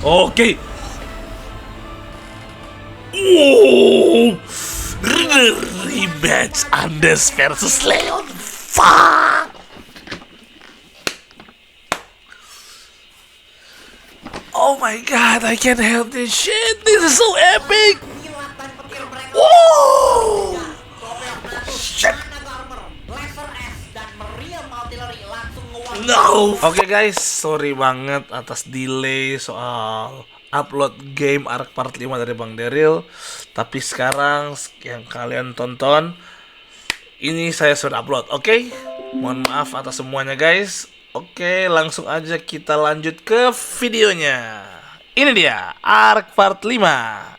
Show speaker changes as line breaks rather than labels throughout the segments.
Oke. Oh, rematch Andes versus Leon. Fuck. Oh my god, I can't help this shit. This is so epic. Wow. Shit. No. Oke guys, sorry banget atas delay soal upload game Ark Part 5 dari Bang Daryl. Tapi sekarang yang kalian tonton ini saya sudah upload, oke? Mohon maaf atas semuanya guys. Oke, langsung aja kita lanjut ke videonya. Ini dia Ark Part 5.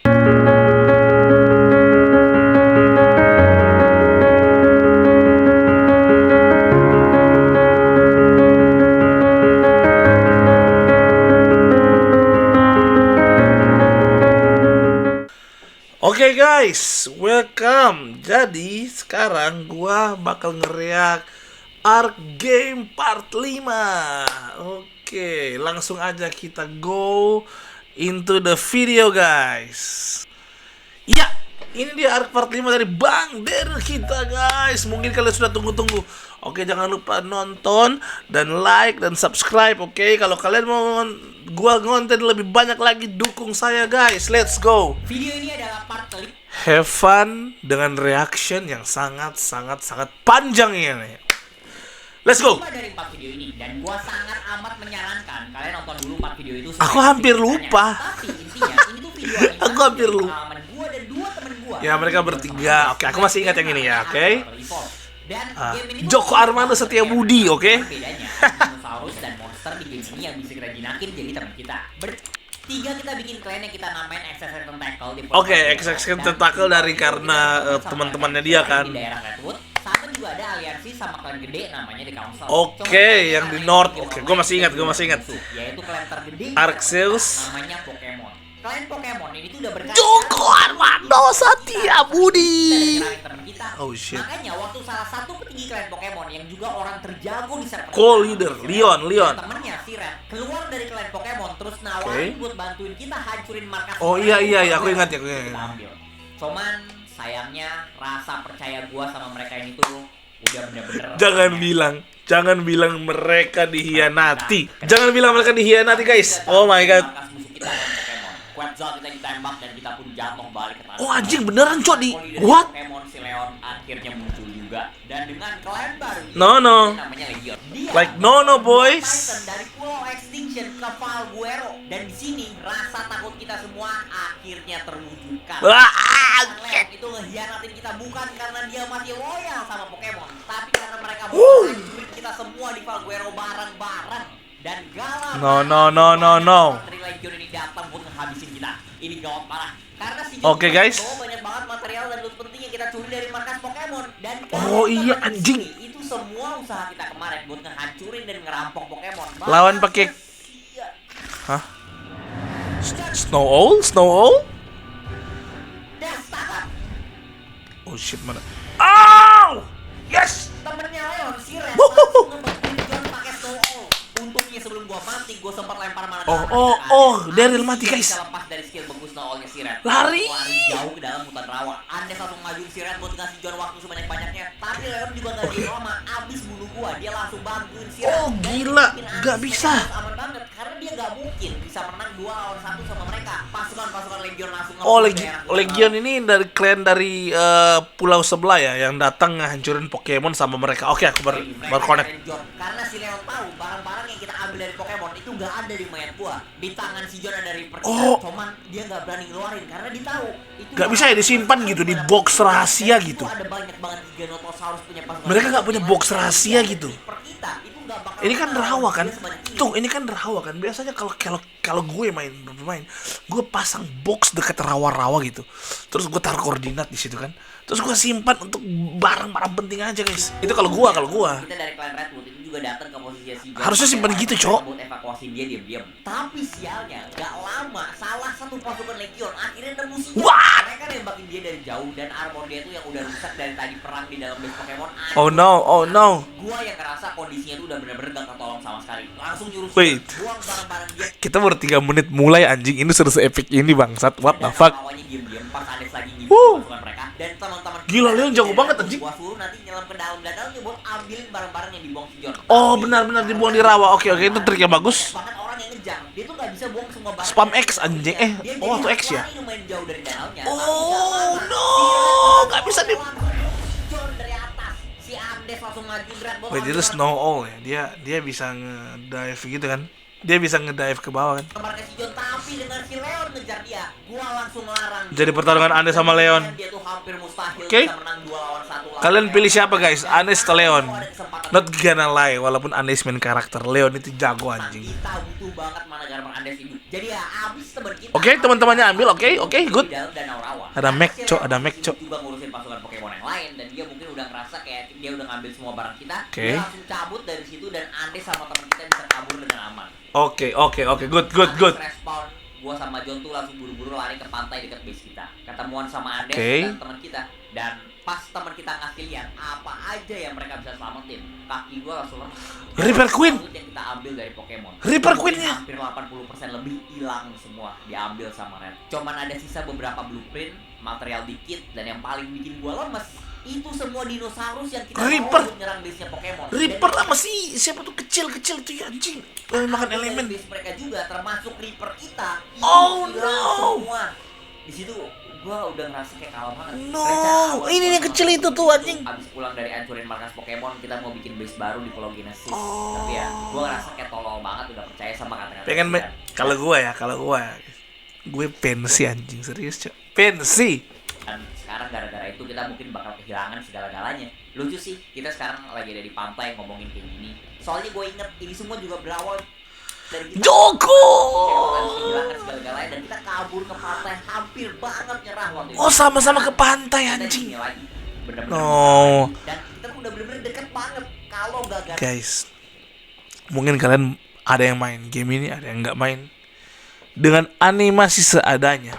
Oke guys, welcome. Jadi sekarang gua bakal ngereak Ark Game Part 5. Oke, langsung aja kita go into the video guys. Ya, ini dia Ark Part 5 dari Bang Daryl kita guys. Mungkin kalian sudah tunggu-tunggu. Oke, jangan lupa nonton dan like dan subscribe. Oke, kalau kalian mau gua ngonten lebih banyak lagi, dukung saya guys. Let's go.
Video ini adalah part kelima.
Have fun dengan reaction yang sangat panjang ini. Let's go.
Dari 4 video ini dan gua sangat amat menyarankan kalian nonton dulu 4 video itu.
Aku hampir lupa.
Tapi intinya ini tuh video animasi.
Aku hampir lupa.
Gua dan 2 temen gua.
Ya, mereka bertiga. Oke, aku masih ingat yang ini ya, oke?
Dan game ini
Joko Armando Setiabudi, oke?
Bedanya dinosaurus dan monster di game ini yang bisa kita jinakin jadi teman kita. Bertiga kita bikin clan yang kita namain XXX Tentacle di
Oke, XXX Tentacle dari karena teman-temannya dia kan.
Di daerah Redwood. Sama juga ada aliansi sama klan gede namanya The Council.
Oke, yang di North. Oke, gue masih ingat.
Yaitu klan tergede
Arceus.
namanya Pokemon. Klan Pokemon ini tuh udah berkali
Joko Armando Setiabudi. Oh shit.
Makanya waktu salah satu petinggi klan Pokemon yang juga orang terjago di server
Co-leader Leon.
temennya si Red keluar dari klan Pokemon terus nawarin buat bantuin kita hancurin markas.
Oh iya, aku ingat.
Kita ambil. Cuman sayangnya rasa percaya gua sama mereka ini tuh udah bener-bener.
Jangan bilang mereka dihianati. Jangan bilang mereka dihianati guys. Oh my god.
Markas musuh kita klan Pokemon. Quetzal kita ditembak dan kita pun jatuh balik ke tanah.
Oh anjing, beneran cok di what?
Pokemon si Leon akhirnya muncul juga dan dengan klan baru
No.
namanya Legion. Dia
Like no boys.
Titan dari Pulau Extinction ke Falguero dan di sini rasa takut kita semua akhirnya terwujudkan. Leon itu ngehianatin kita bukan karena dia masih loyal sama Pokemon, tapi karena mereka mau hancurin kita semua di Falguero bareng-bareng. Dan galau Patri Legion ini datang buat ngehabisin kita. Ini gawat parah. Karena si
Oke, guys.
banyak banget material dan loot penting yang kita curi dari markas Pokemon. Dan
Oh iya, anjing.
itu semua usaha kita kemarin buat ngehancurin dan ngerampok Pokemon.
Lawan pakai hah? Snow Owl?
Dasar
Oh shit, mana? Oh! Yes!
temennya Leon si Red langsung ngebantuin John pakai Snow Owl. Untungnya sebelum gua mati, gua sempat lempar mana.
Daryl mati guys.
Bisa lepas dari skill bagus Snow Owl-nya si Red.
Lari
Jauh ke dalam hutan rawa. Andes langsung ngajuin si Red buat ngasih John waktu sebanyak-banyaknya. Tapi Leon juga gak diem lama, abis bunuh gua. Dia langsung bantuin si Red.
Oh gila, gak bisa.
Aman banget, karena dia gak mungkin bisa menang 2 lawan 1 sama mereka. Pasukan Legion langsung
Legion ini dari klan dari pulau sebelah ya, yang datang ngehancurin Pokemon sama mereka. Oke, aku baru connect.
Karena si Leon tahu barang-barang yang kita ambil dari Pokemon itu nggak ada di mayat gua. Di tangan si John ada Reaper. Cuman dia nggak berani ngeluarin karena dia tahu itu
nggak bisa ya disimpan gitu di box rahasia gitu.
Ada banyak banget Giganotosaurus punya pasukan.
Mereka nggak punya box rahasia gitu.
Itu nggak bakal.
Ini kan rawa kan? Tuh, ini kan rawa kan. Biasanya kalau gue bermain, gue pasang box dekat rawa-rawa gitu. Terus gue taruh koordinat di situ kan. Terus gue simpan untuk barang-barang penting aja guys. Itu kalau gue.
Kita dari klan Redwood itu juga datang ke posisi si John.
Harusnya simpan gitu, Cok.
Buat evakuasi dia diam-diam. Tapi sialnya nggak lama salah satu pasukan Legion akhirnya nemu si John.
What?
Mereka nembakin dia dari jauh dan armor dia tuh yang udah rusak dari tadi perang di dalam base Pokemon.
Oh no.
Gua yang ngerasa kondisinya tuh udah bener-bener gak ketolong sama sekali. Langsung nyuruh
Wait.
buang barang-barang dia.
Kita baru 3 menit mulai anjing, ini sudah se-epic ini bangsat. What the fuck?
Awalnya diam-diam pas Ades lagi ngibut
Wuh.
pasukan mereka dan teman-teman
Gila,
kita
Leon jago
dari
banget,
atas,
anjing.
Gua suruh nanti nyelam ke dalam dan nanti buat ambilin barang-barang yang dibuang si John.
Oh benar-benar dibuang di rawa. Oke, itu trik yang bagus.
Bahkan orang yang ngejar, dia tuh gak bisa buang semua barang.
Spam
yang
X,
ada di
anjing.
dalamnya. Dia
Oh,
jadi
itu X ya?
lari lumayan jauh dari danaunya.
Oh, no. Gak bisa di...
John dari atas. Si Andes langsung maju berat.
Wait, itu snow all ya. Dia bisa nge-dive gitu kan. Dia bisa nge-dive ke bawah kan.
Kemarin si John tapi dengan si Leon ngejar dia. Gua langsung larang.
Jadi pertarungan Andes sama Leon.
Dia tuh hampir mustahil
Oke.
bisa menang 2 lawan 1.
Kalian pilih siapa guys? Andes atau Leon? Not gonna lie, walaupun Andes main karakter, Leon itu jago anjing.
Kita butuh banget mana Garman Andes ini. Jadi ya abis teman kita.
Oke, teman-temannya ambil. Oke, good.
Di dalam danau rawa.
Ada Mac,
Hasil
Cok, ada
Leon
Mac, Cok.
juga ngurusin pasukan Pokemon yang lain dan dia mungkin udah ngerasa kayak dia udah ngambil semua barang kita.
Oke.
Dia langsung cabut dari situ dan Andes sama teman kita bisa kabur dengan aman.
Oke, good.
Andes respon, gua sama John tuh langsung buru-buru lari ke pantai dekat base kita. Ketemuan sama Andes
Oke.
dan teman kita dan pas teman kita ngasih lihat apa aja yang mereka bisa selamatin, kaki gua langsung
Reaper Queen.
yang kita ambil dari Pokemon.
Reaper
Mungkin
Queen-nya.
hampir 80% lebih hilang semua, diambil sama Red. Cuman ada sisa beberapa blueprint, material dikit dan yang paling bikin gua lemes itu semua dinosaurus yang kita
Reaper.
bawa untuk nyerang base-nya Pokemon.
Reaper
Dan
sama si siapa tuh kecil tuh ya anjing. Makan elemen.
base mereka juga termasuk Reaper kita. Itu
Oh,
hilang
no.
Semua. Di situ gua udah ngerasa kayak kalah banget.
No,
Rencana awal
ini
gua
yang kecil itu tuh, anjing.
Abis pulang dari hancurin markas Pokemon, kita mau bikin base baru di Pulau Genesis.
Oh.
Tapi ya, gua ngerasa kayak tolol banget udah percaya sama kata-kata.
Pengen
Zidane.
kalau gue pensi anjing, serius, Cok. Pensi.
Dan sekarang gara-gara itu kita mungkin bakal kehilangan segala-galanya. Lucu sih, kita sekarang lagi ada di pantai ngomongin kayak gini. Soalnya gue inget ini semua juga berawal dari kita
Joko.
kehilangan segala-galanya dan kita kabur ke pantai hampir banget nyerah waktu itu.
Oh, sama-sama ke pantai
Kita
anjing.
di sini lagi. Bener-bener
No.
nyerah. Dan kita tuh udah bener-bener deket banget. Kalau gak gara
Guys, mungkin kalian ada yang main game ini, ada yang nggak main. Dengan animasi seadanya,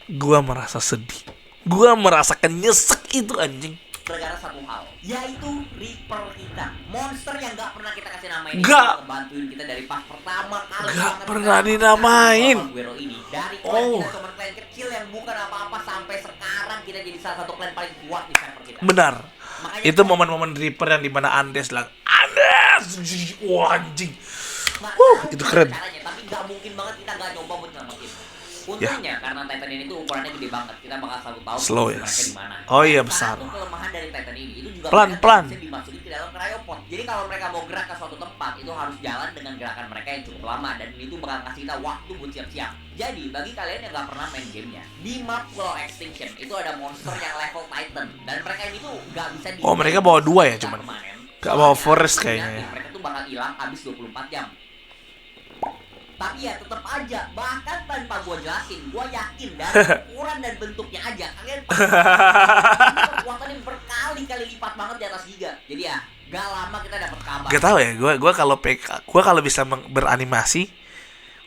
gua merasa sedih. Gua merasakan nyesek itu anjing.
gara-gara satu hal, yaitu Reaper kita, monster yang gak pernah kita kasih nama ini.
Nggak.
Ngebantuin kita dari pas pertama kali
Nggak
banget
pernah
kita
dinamain.
Bapak Guero ini. Dari klan
Oh.
kita cuma klan kecil yang bukan apa-apa sampai sekarang kita jadi salah satu klan paling kuat di server kita.
Benar.
Makanya
Itu momen-momen Reaper yang dimana Andes bilang, Andes, wah anjing.
nggak tahu
itu keren.
caranya, tapi nggak mungkin banget kita nggak nyoba buat nyelamatin.
Ya.
Untungnya karena Titan ini tuh ukurannya gede banget, kita bakal selalu tahu
Slow,
mereka
yes.
di mana.
Oh iya,
Satu
besar.
kelemahan dari Titan ini itu juga
Pelan-pelan.
mereka bisa dimasukin ke dalam cryopod. Jadi kalau mereka mau gerak ke suatu tempat itu harus jalan dengan gerakan mereka yang cukup lama dan itu bakal kasih kita waktu buat siap-siap. Jadi bagi kalian yang nggak pernah main gamenya, di map Pulau Extinction itu ada monster yang level Titan dan mereka ini tuh nggak bisa di.
Oh, mereka bawa dua ya, cuman.
Kemarin.
Nggak bawa
Soalnya
forest kayaknya ya.
Mereka tuh bakal hilang habis 24 jam. Tapi ya tetap aja, bahkan tanpa gua jelasin, gua yakin dari ukuran dan bentuknya aja kalian pasti kekuatannya berkali-kali lipat banget di atas Giga. Jadi ya, gak lama kita dapat kabar.
Gak tau ya, gua kalau bisa beranimasi,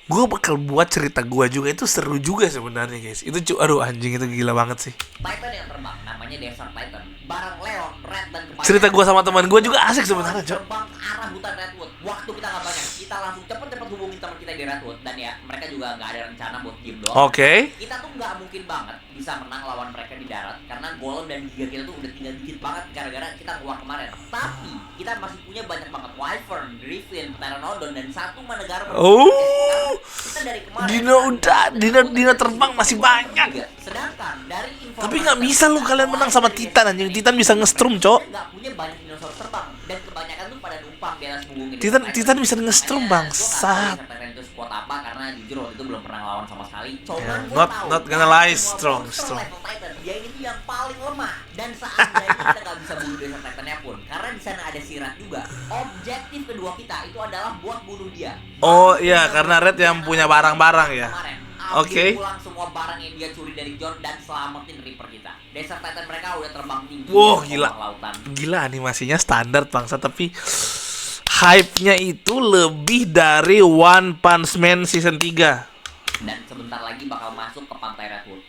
gua bakal buat cerita gua juga. Itu seru juga sebenarnya guys. Itu aduh anjing, itu gila banget sih.
Titan yang terbang, namanya Desert Titan. Barang Leon, Red dan kebanyakan.
Cerita gua sama teman gua juga asik sebenarnya, Cok.
Terbang ke arah hutan Redwood. Waktu kita nggak banyak, kita langsung cepet-cepet hubungin teman kita di Redwood dan ya mereka juga nggak ada rencana buat diem doang.
Oke.
Kita tuh nggak mungkin banget bisa menang lawan mereka di darat karena golem dan giga kita tuh udah tinggal dikit banget gara-gara kita keluar kemarin. Tapi kita masih punya banyak banget Wyvern, Griffin, Pteranodon dan satu Manegara.
Oh.
Kita dari kemarin.
Dino terbang masih banyak.
Sedangkan dari informasi
Tapi nggak bisa lu kalian menang sama Titan anjing. Titan bisa nge-strum, Cok.
nggak punya banyak dinosaurus terbang dan kebanyakan tuh pada numpang di atas punggung ini.
Titan bisa nge-strum, bangsat.
Titan itu squad apa karena jujur waktu itu belum pernah lawan sama sekali. Cuman
Yeah,
gua
not-
tahu,
not gonna lie,
semua
strong.
monster level Titan, dia ini tuh yang paling lemah dan seandainya kita nggak bisa bunuh Desert Titannya pun karena di sana ada Sirat juga. Objektif kedua kita itu adalah buat bunuh dia.
Oh iya, karena Red yang punya barang-barang ya.
Kemarin,
Oke.
ambil pulang semua barang yang dia curi dari John dan selamatin Reaper kita. Desert Titan mereka udah terbang tinggi.
Wah,
di
gila.
bawah lautan.
Gila animasinya standar bangsa, tapi hype-nya itu lebih dari One Punch Man season 3.
Dan sebentar lagi bakal masuk ke pantai Redwood.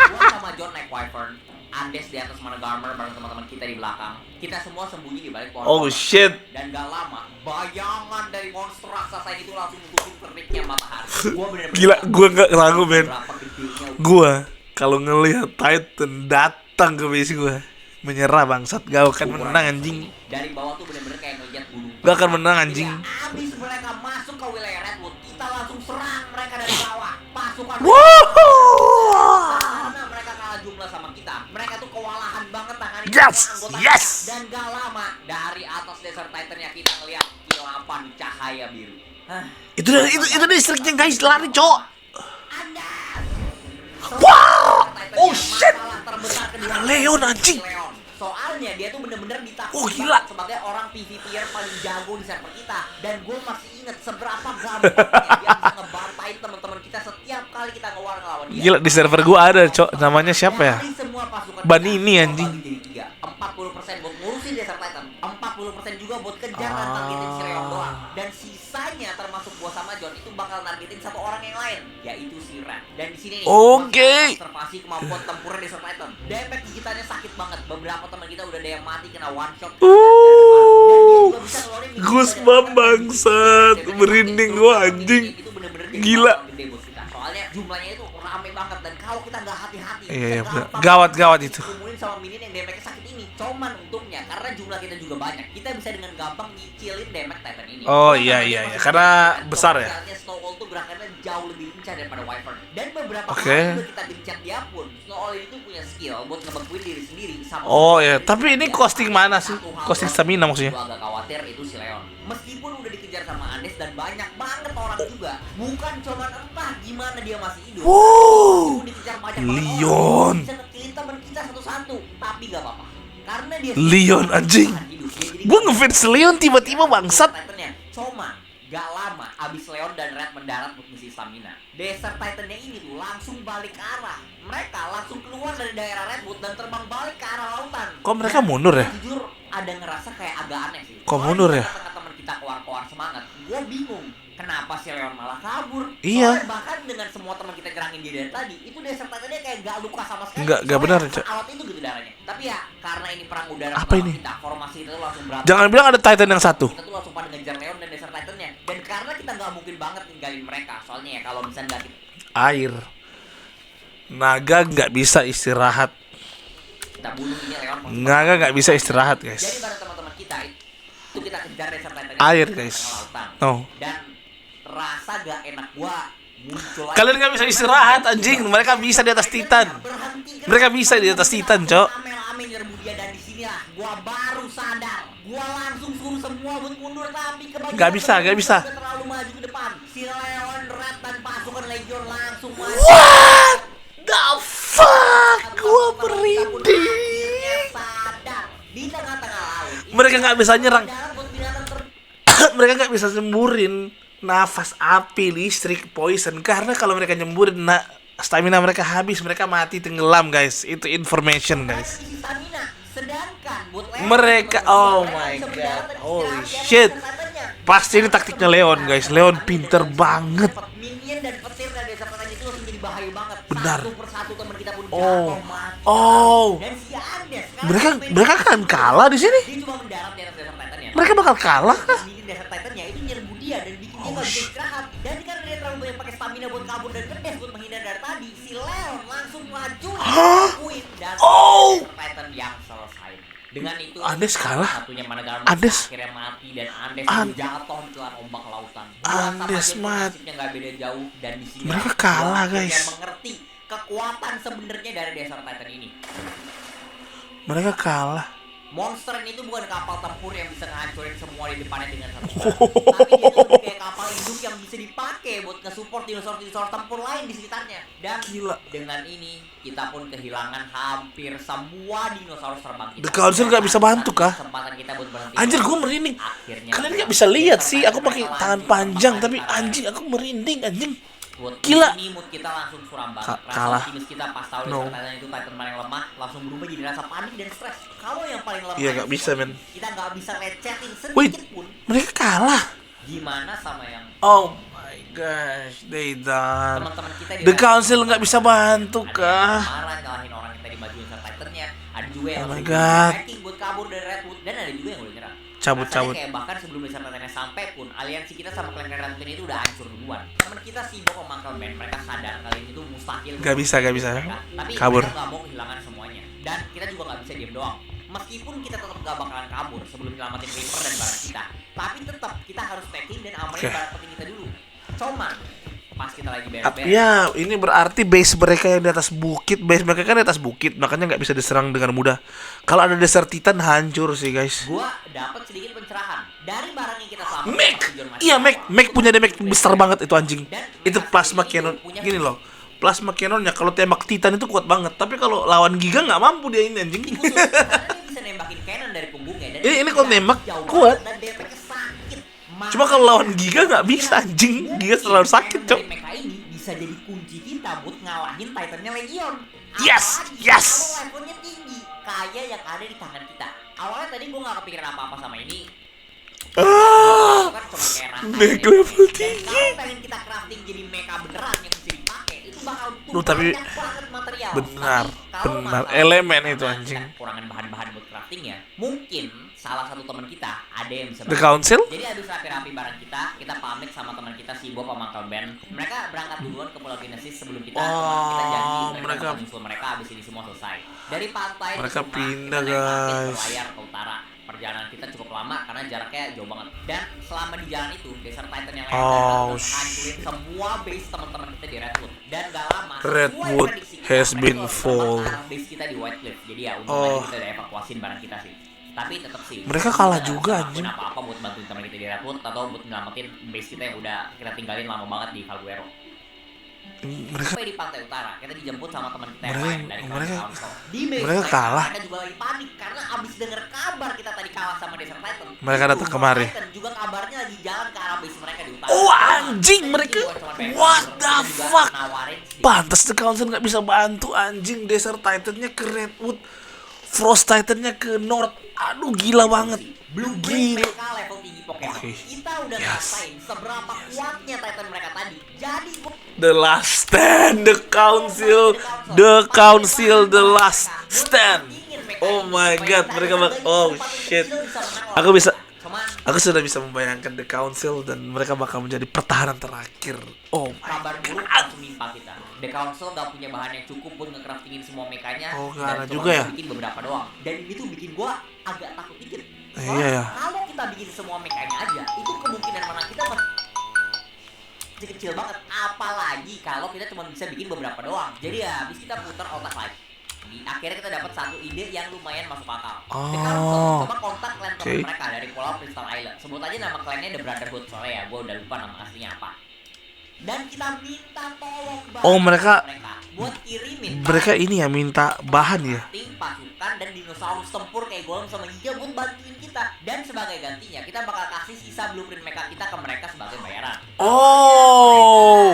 Gua sama John naik Wyvern, Andes di atas mana Garmer bareng teman-teman kita di belakang. Kita semua sembunyi di balik pohon.
Oh shit.
Dan gak lama, bayangan dari monster raksasa itu langsung nutupin terbitnya matahari. Gua bener-bener
Gila, gua nggak ragu men.
berapa gedenya.
Gua kalau ngelihat Titan datang ke base gua, menyerah bangsat, gak akan menang anjing.
Dari bawah tuh bener-bener kayak ngeliat gunung.
Gak akan menang anjing.
Ketika abis mereka masuk ke wilayah Redwood, kita langsung serang mereka dari bawah. Pasukan
Woohoo!
karena mereka kalah jumlah sama kita. Mereka tuh kewalahan banget tanganin
Yes,
anggota
yes.
kita. Dan gak lama dari atas Desert Titan-nya kita ngeliat kilapan cahaya biru. Hah,
Itu listriknya guys, lari cok.
Anda.
Wow!
Titan
Oh
yang
shit!
masalah terbesar kedua
Leon, anjing.
Leon. Soalnya dia tuh bener-bener ditakuti
Oh, gila.
banget sebagai orang PvPer paling jago di server kita. Dan gue masih inget seberapa gampangnya dia bisa ngebantai teman-teman kita setiap kali kita ngewar ngelawan dia.
Gila, di server gua ada cok, namanya siapa ya?
Dari semua pasukan
Ban
kita,
ini,
gua
anjing.
bagi jadi 3. 40% buat ngurusin Desert Titan, 40% juga buat kejar dan targetin si Leon doang. Dan sisanya termasuk gua sama John itu bakal nargetin satu orang yang lain, yaitu si Red. Dan di sini nih,
Oke.
observasi kemampuan tempurnya Desert Titan. Damage gigitannya sakit banget. Beberapa teman kita udah ada yang mati kena one shot.
Goosebump bangsat, merinding gua anjing. Gila.
Soalnya jumlahnya itu rame banget dan kalau kita nggak hati-hati,
Iya,
segampang
gawat itu.
dikumpulin sama minion yang damage-nya sakit ini. Cuman untungnya karena jumlah kita juga banyak, kita bisa dengan gampang nyicilin damage Titan ini.
Oh, iya, karena besar ya.
Snowball tuh gerakannya jauh lebih lincah daripada Wyvern. Dan beberapa
Oke.
kali juga kita gencet dia pun, Snowball itu punya skill buat ngebekuin diri sendiri sama.
Oh ya, tapi ini costing mana sih? Costing stamina maksudnya?
Gua agak khawatir itu si Leon. Meskipun udah dikejar sama Andes dan banyak banget orang juga, bukan cuma entah gimana dia masih hidup.
Wow.
Meskipun dikejar banyak banget
Leon.
orang, bisa ngekillin teman kita satu-satu, tapi gak apa-apa. Karena dia
Leon, anjing. Gua ngefans Leon tiba-tiba bangsat.
Titannya. Cuma gak lama abis Leon dan Red mendarat buat misi stamina, Desert Titannya ini tuh langsung balik ke arah. Mereka langsung keluar dari daerah Redwood dan terbang balik ke arah lautan.
Kok mereka mundur ya?
Jujur ada ngerasa kayak agak aneh sih.
Kok mundur ya?
Tengah teman kita keluar-keluar semangat, gue bingung kenapa si Leon malah kabur.
Iya.
Soalnya bahkan dengan semua teman kita nyerangin dia dari tadi, itu Desert Titannya kayak gak luka sama sekali.
Nggak
Soalnya
benar, Cak.
alat itu gitu darahnya. Tapi ya karena ini perang udara
Apa
pertama
ini?
kita, formasi kita tuh langsung berantem.
Jangan bilang ada Titan yang satu.
Kita tuh langsung pada ngejar Leon dan Desert Titannya. Dan karena kita nggak mungkin banget ninggalin mereka, soalnya ya kalau misalnya nggak
Air. Naga nggak bisa istirahat.
kita bunuh ini Leon.
Naga nggak bisa istirahat
Jadi
guys.
bareng teman-teman kita itu kita kejar Desert Titannya.
Air
di
guys.
tengah lautan.
No.
Dan rasa gak enak gua muncul lagi.
Kalian nggak bisa istirahat anjing. Mereka bisa di atas Titan.
Berhenti,
Mereka bisa di atas Titan, Cok.
Rame-rame nyerbu dia dan di sinilah gua baru sadar. Gua langsung suruh semua buat mundur tapi kebanyakan
Nggak bisa, nggak bisa.
udah terlalu maju ke depan. Si Leon, Red dan pasukan Legion langsung maju.
What the fuck? Gua merinding.
Akhirnya sadar di tengah-tengah laut.
Mereka nggak bisa nyerang.
Darat buat binatang
Mereka nggak bisa nyemburin nafas api, listrik, poison. Karena kalau mereka nyemburin stamina mereka habis, mereka mati tenggelam guys. Itu information guys.
isi stamina. Sedangkan buat Leon,
Mereka- oh
mereka
my
bisa
God.
mendarat dan
Holy
istirahat di atas
shit.
Titannya.
Pasti ini taktiknya Leon guys. Leon pinter banget.
Minion dan petir dari Desert Titan itu langsung jadi bahaya banget.
Benar.
Satu persatu teman kita pun
Oh.
jatuh mati.
Oh.
Dan si Andes sekarang
Mereka akan kalah di sini.
dia cuma mendarat di atas Desert Titannya.
Mereka bakal kalah.
Minion Desert Titannya itu nyerbu dia dan bikin dia nggak bisa istirahat. Dan karena dia terlalu banyak pakai stamina buat kabur dan ngedes buat menghindar dari tadi, si Leon langsung maju dan
Oh.
Desert Titan yang selesai. Dengan itu
Andes kalah.
satunya mana Garmus
Andes.
akhirnya mati dan Andes
An-
jatuh di telan ombak lautan.
Andes mati.
Nggak beda jauh dan di sini
Mereka kalah,
gua akhirnya
guys.
mengerti kekuatan sebenarnya dari Desert Titan ini.
Mereka kalah.
Monster ini tuh bukan kapal tempur yang bisa ngancurin semua di depannya dengan satu serangan. Tapi dia tuh lebih kayak kapal hidup yang bisa dipakai buat nge-support dinosaurus tempur lain di sekitarnya. Dan
Gila.
dengan ini kita pun kehilangan hampir semua dinosaurus terbang kita.
The Council nggak bisa bantu kah?
Kesempatan kita buat berhenti.
Anjir, gue merinding.
Akhirnya
Kalian nggak bisa lihat sih, aku pakai tangan panjang tapi anjing aku merinding anjing. Gila.
Ini mood kita langsung suram banget.
Kalah.
Rasa optimis kita pas tahu
No.
Titan itu Titan paling lemah langsung berubah jadi rasa panik dan stres. Kalau yang paling lemah
Iya, nggak bisa, men.
Kita nggak bisa recetin
Wait,
sedikit pun.
mereka kalah.
Gimana sama yang
Oh my gosh, they done.
teman-teman kita di
The Council nggak bisa bantu
ada yang
kah?
marah ngalahin orang yang tadi majuin sama Titannya. Ada juga yang
Oh my
langsung
God.
hacking buat kabur dari Redwood dan ada juga yang udah nyerah.
Cabut.
Rasanya kayak bahkan sebelum besar Titannya sampai pun aliansi kita sama klan Redwood itu udah hancur duluan. Teman kita si Bok sama Uncle Ben mereka sadar kali ini tuh mustahil.
Gak bisa.
Mereka. Tapi
Kabur.
kita nggak mau kehilangan semuanya dan kita juga nggak bisa diem doang. Meskipun kita tetap gak bakalan kabur sebelum nyelamatin Reaper dan barang kita, tapi tetap kita harus packing dan amanin
Oke.
barang penting kita dulu. Cuman pas kita lagi beres-beres,
Ya, ini berarti base mereka yang di atas bukit. Base mereka kan di atas bukit, makanya nggak bisa diserang dengan mudah. Kalau ada Desert Titan hancur sih guys.
gua dapat sedikit pencerahan dari barang yang kita selamatkan.
Mac,
pas tujuan masih
iya
awal.
Mac punya damage besar banget itu anjing.
Dan
Itu
mereka
plasma
sendiri
cannon.
punya
Gini loh, plasma cannonnya kalau tembak Titan itu kuat banget. Tapi kalau lawan Giga nggak mampu dia ini anjing.
khusus karena dia bisa nembakin cannon dari punggungnya dan
Ini
dia
kalau nembak
jauh
kuat.
banget dan damage-nya sakit.
Cuma kalau lawan Giga nggak bisa anjing. Giga terlalu sakit cok.
Cannon dari mecha ini bisa jadi kunci kita buat ngalahin Titannya Legion.
Yes,
Apalagi
yes.
kalau levelnya tinggi kayak yang ada di tangan kita. Awalnya tadi gua nggak kepikiran apa-apa sama ini.
Ah,
Itu kan cuma kayak rasa
Mac
aja.
level
Dan
tinggi.
kalau pengen kita crafting jadi mecha beneran yang bisa dipakai, itu bakal butuh
Duh, tapi
banyak banget material.
benar,
Tapi kalau
benar.
masalah
Elemen
karena
itu, anjing.
kita kekurangan bahan-bahan buat craftingnya, mungkin salah satu teman kita ada yang bisa
The
bantu.
Council?
Jadi habis rapi-rapi barang kita pamit sama teman kita si Bob sama Uncle Ben. Mereka berangkat duluan ke Pulau Genesis sebelum kita. Cuma kita janji
Oh,
mereka
mereka-
bakal nyusul mereka habis ini semua selesai. Dari pantai
Mereka
ke Suma,
pindah,
kita naik rakit
guys.
berlayar ke utara. Perjalanan kita cukup lama karena jaraknya jauh banget. Dan selama di jalan itu, Desert Titan yang lain
Oh,
hancurin semua base teman-teman kita di Redwood. Dan gak lama,
Redwood
sesuai prediksi kita,
has
mereka
been
langsung
fall.
terbang ke arah base kita di White Cliff. Jadi ya untung
Oh.
aja kita udah evakuasin barang kita sih. Tapi tetap sih.
Mereka kalah
kita
juga,
nggak bisa
anjing.
ngelakuin apa-apa buat bantuin teman kita di Redwood atau buat nyelamatin base kita yang udah kita tinggalin lama banget di Valguero.
Mereka
Sampai di pantai utara, kita dijemput sama teman kita yang
Mereka-
lain dari
mereka-
Council. Di base
mereka kalah.
Mereka juga lagi panik karena abis denger kabar kita tadi kalah sama Desert Titan.
Mereka datang
Itu,
kemari.
Titan juga kabarnya lagi jalan ke arah base mereka di utara.
Oh, anjing,
Kita
mereka-
juga cuma pengen
what
kabur.
the
Kita juga
fuck?
nawarin sedikit.
pantas The Council nggak bisa bantu anjing. Desert Titannya ke Redwood, Frost Titannya ke North. Aduh gila banget.
Blueprint
Gila.
mereka level tinggi Pokemon.
Oke.
Kita udah
Yes.
ngerasain seberapa kuatnya Titan mereka tadi. Jadi gua
The last stand, the council, the last stand. Oh my god, mereka oh shit. Aku sudah bisa membayangkan the council dan mereka bakal menjadi pertahanan terakhir. Oh my
kabar buruk
god.
langsung nimpa kita. The Council gak punya bahan yang cukup buat nge-craftingin semua mekanya.
Oh, nggak
dan
ada
cuma
juga ya?
bisa bikin beberapa doang. Dan ini tuh bikin gua agak takut dikit.
Iya ya.
Kalau kita bikin semua mekanya aja, itu kemungkinan menang kita masih kecil banget. Apalagi kalau kita cuma bisa bikin beberapa doang. Jadi ya habis kita putar otak lagi. Akhirnya kita dapat satu ide yang lumayan masuk akal. The Council
Oh.
coba kontak klan
Oke.
teman mereka dari Pulau Crystal Island. Sebut aja nama klannya The Brotherhood soalnya ya, gue udah lupa nama aslinya apa. Dan kita minta tolong banget
Oh, mereka-
buat kirimin
Mereka ini ya minta bahan ya.
tim pasukan dan dinosaurus tempur kayak Golem sama Giga buat bantuin kita. Dan sebagai gantinya kita bakal kasih sisa blueprint mecha kita ke mereka sebagai bayaran.
Oh.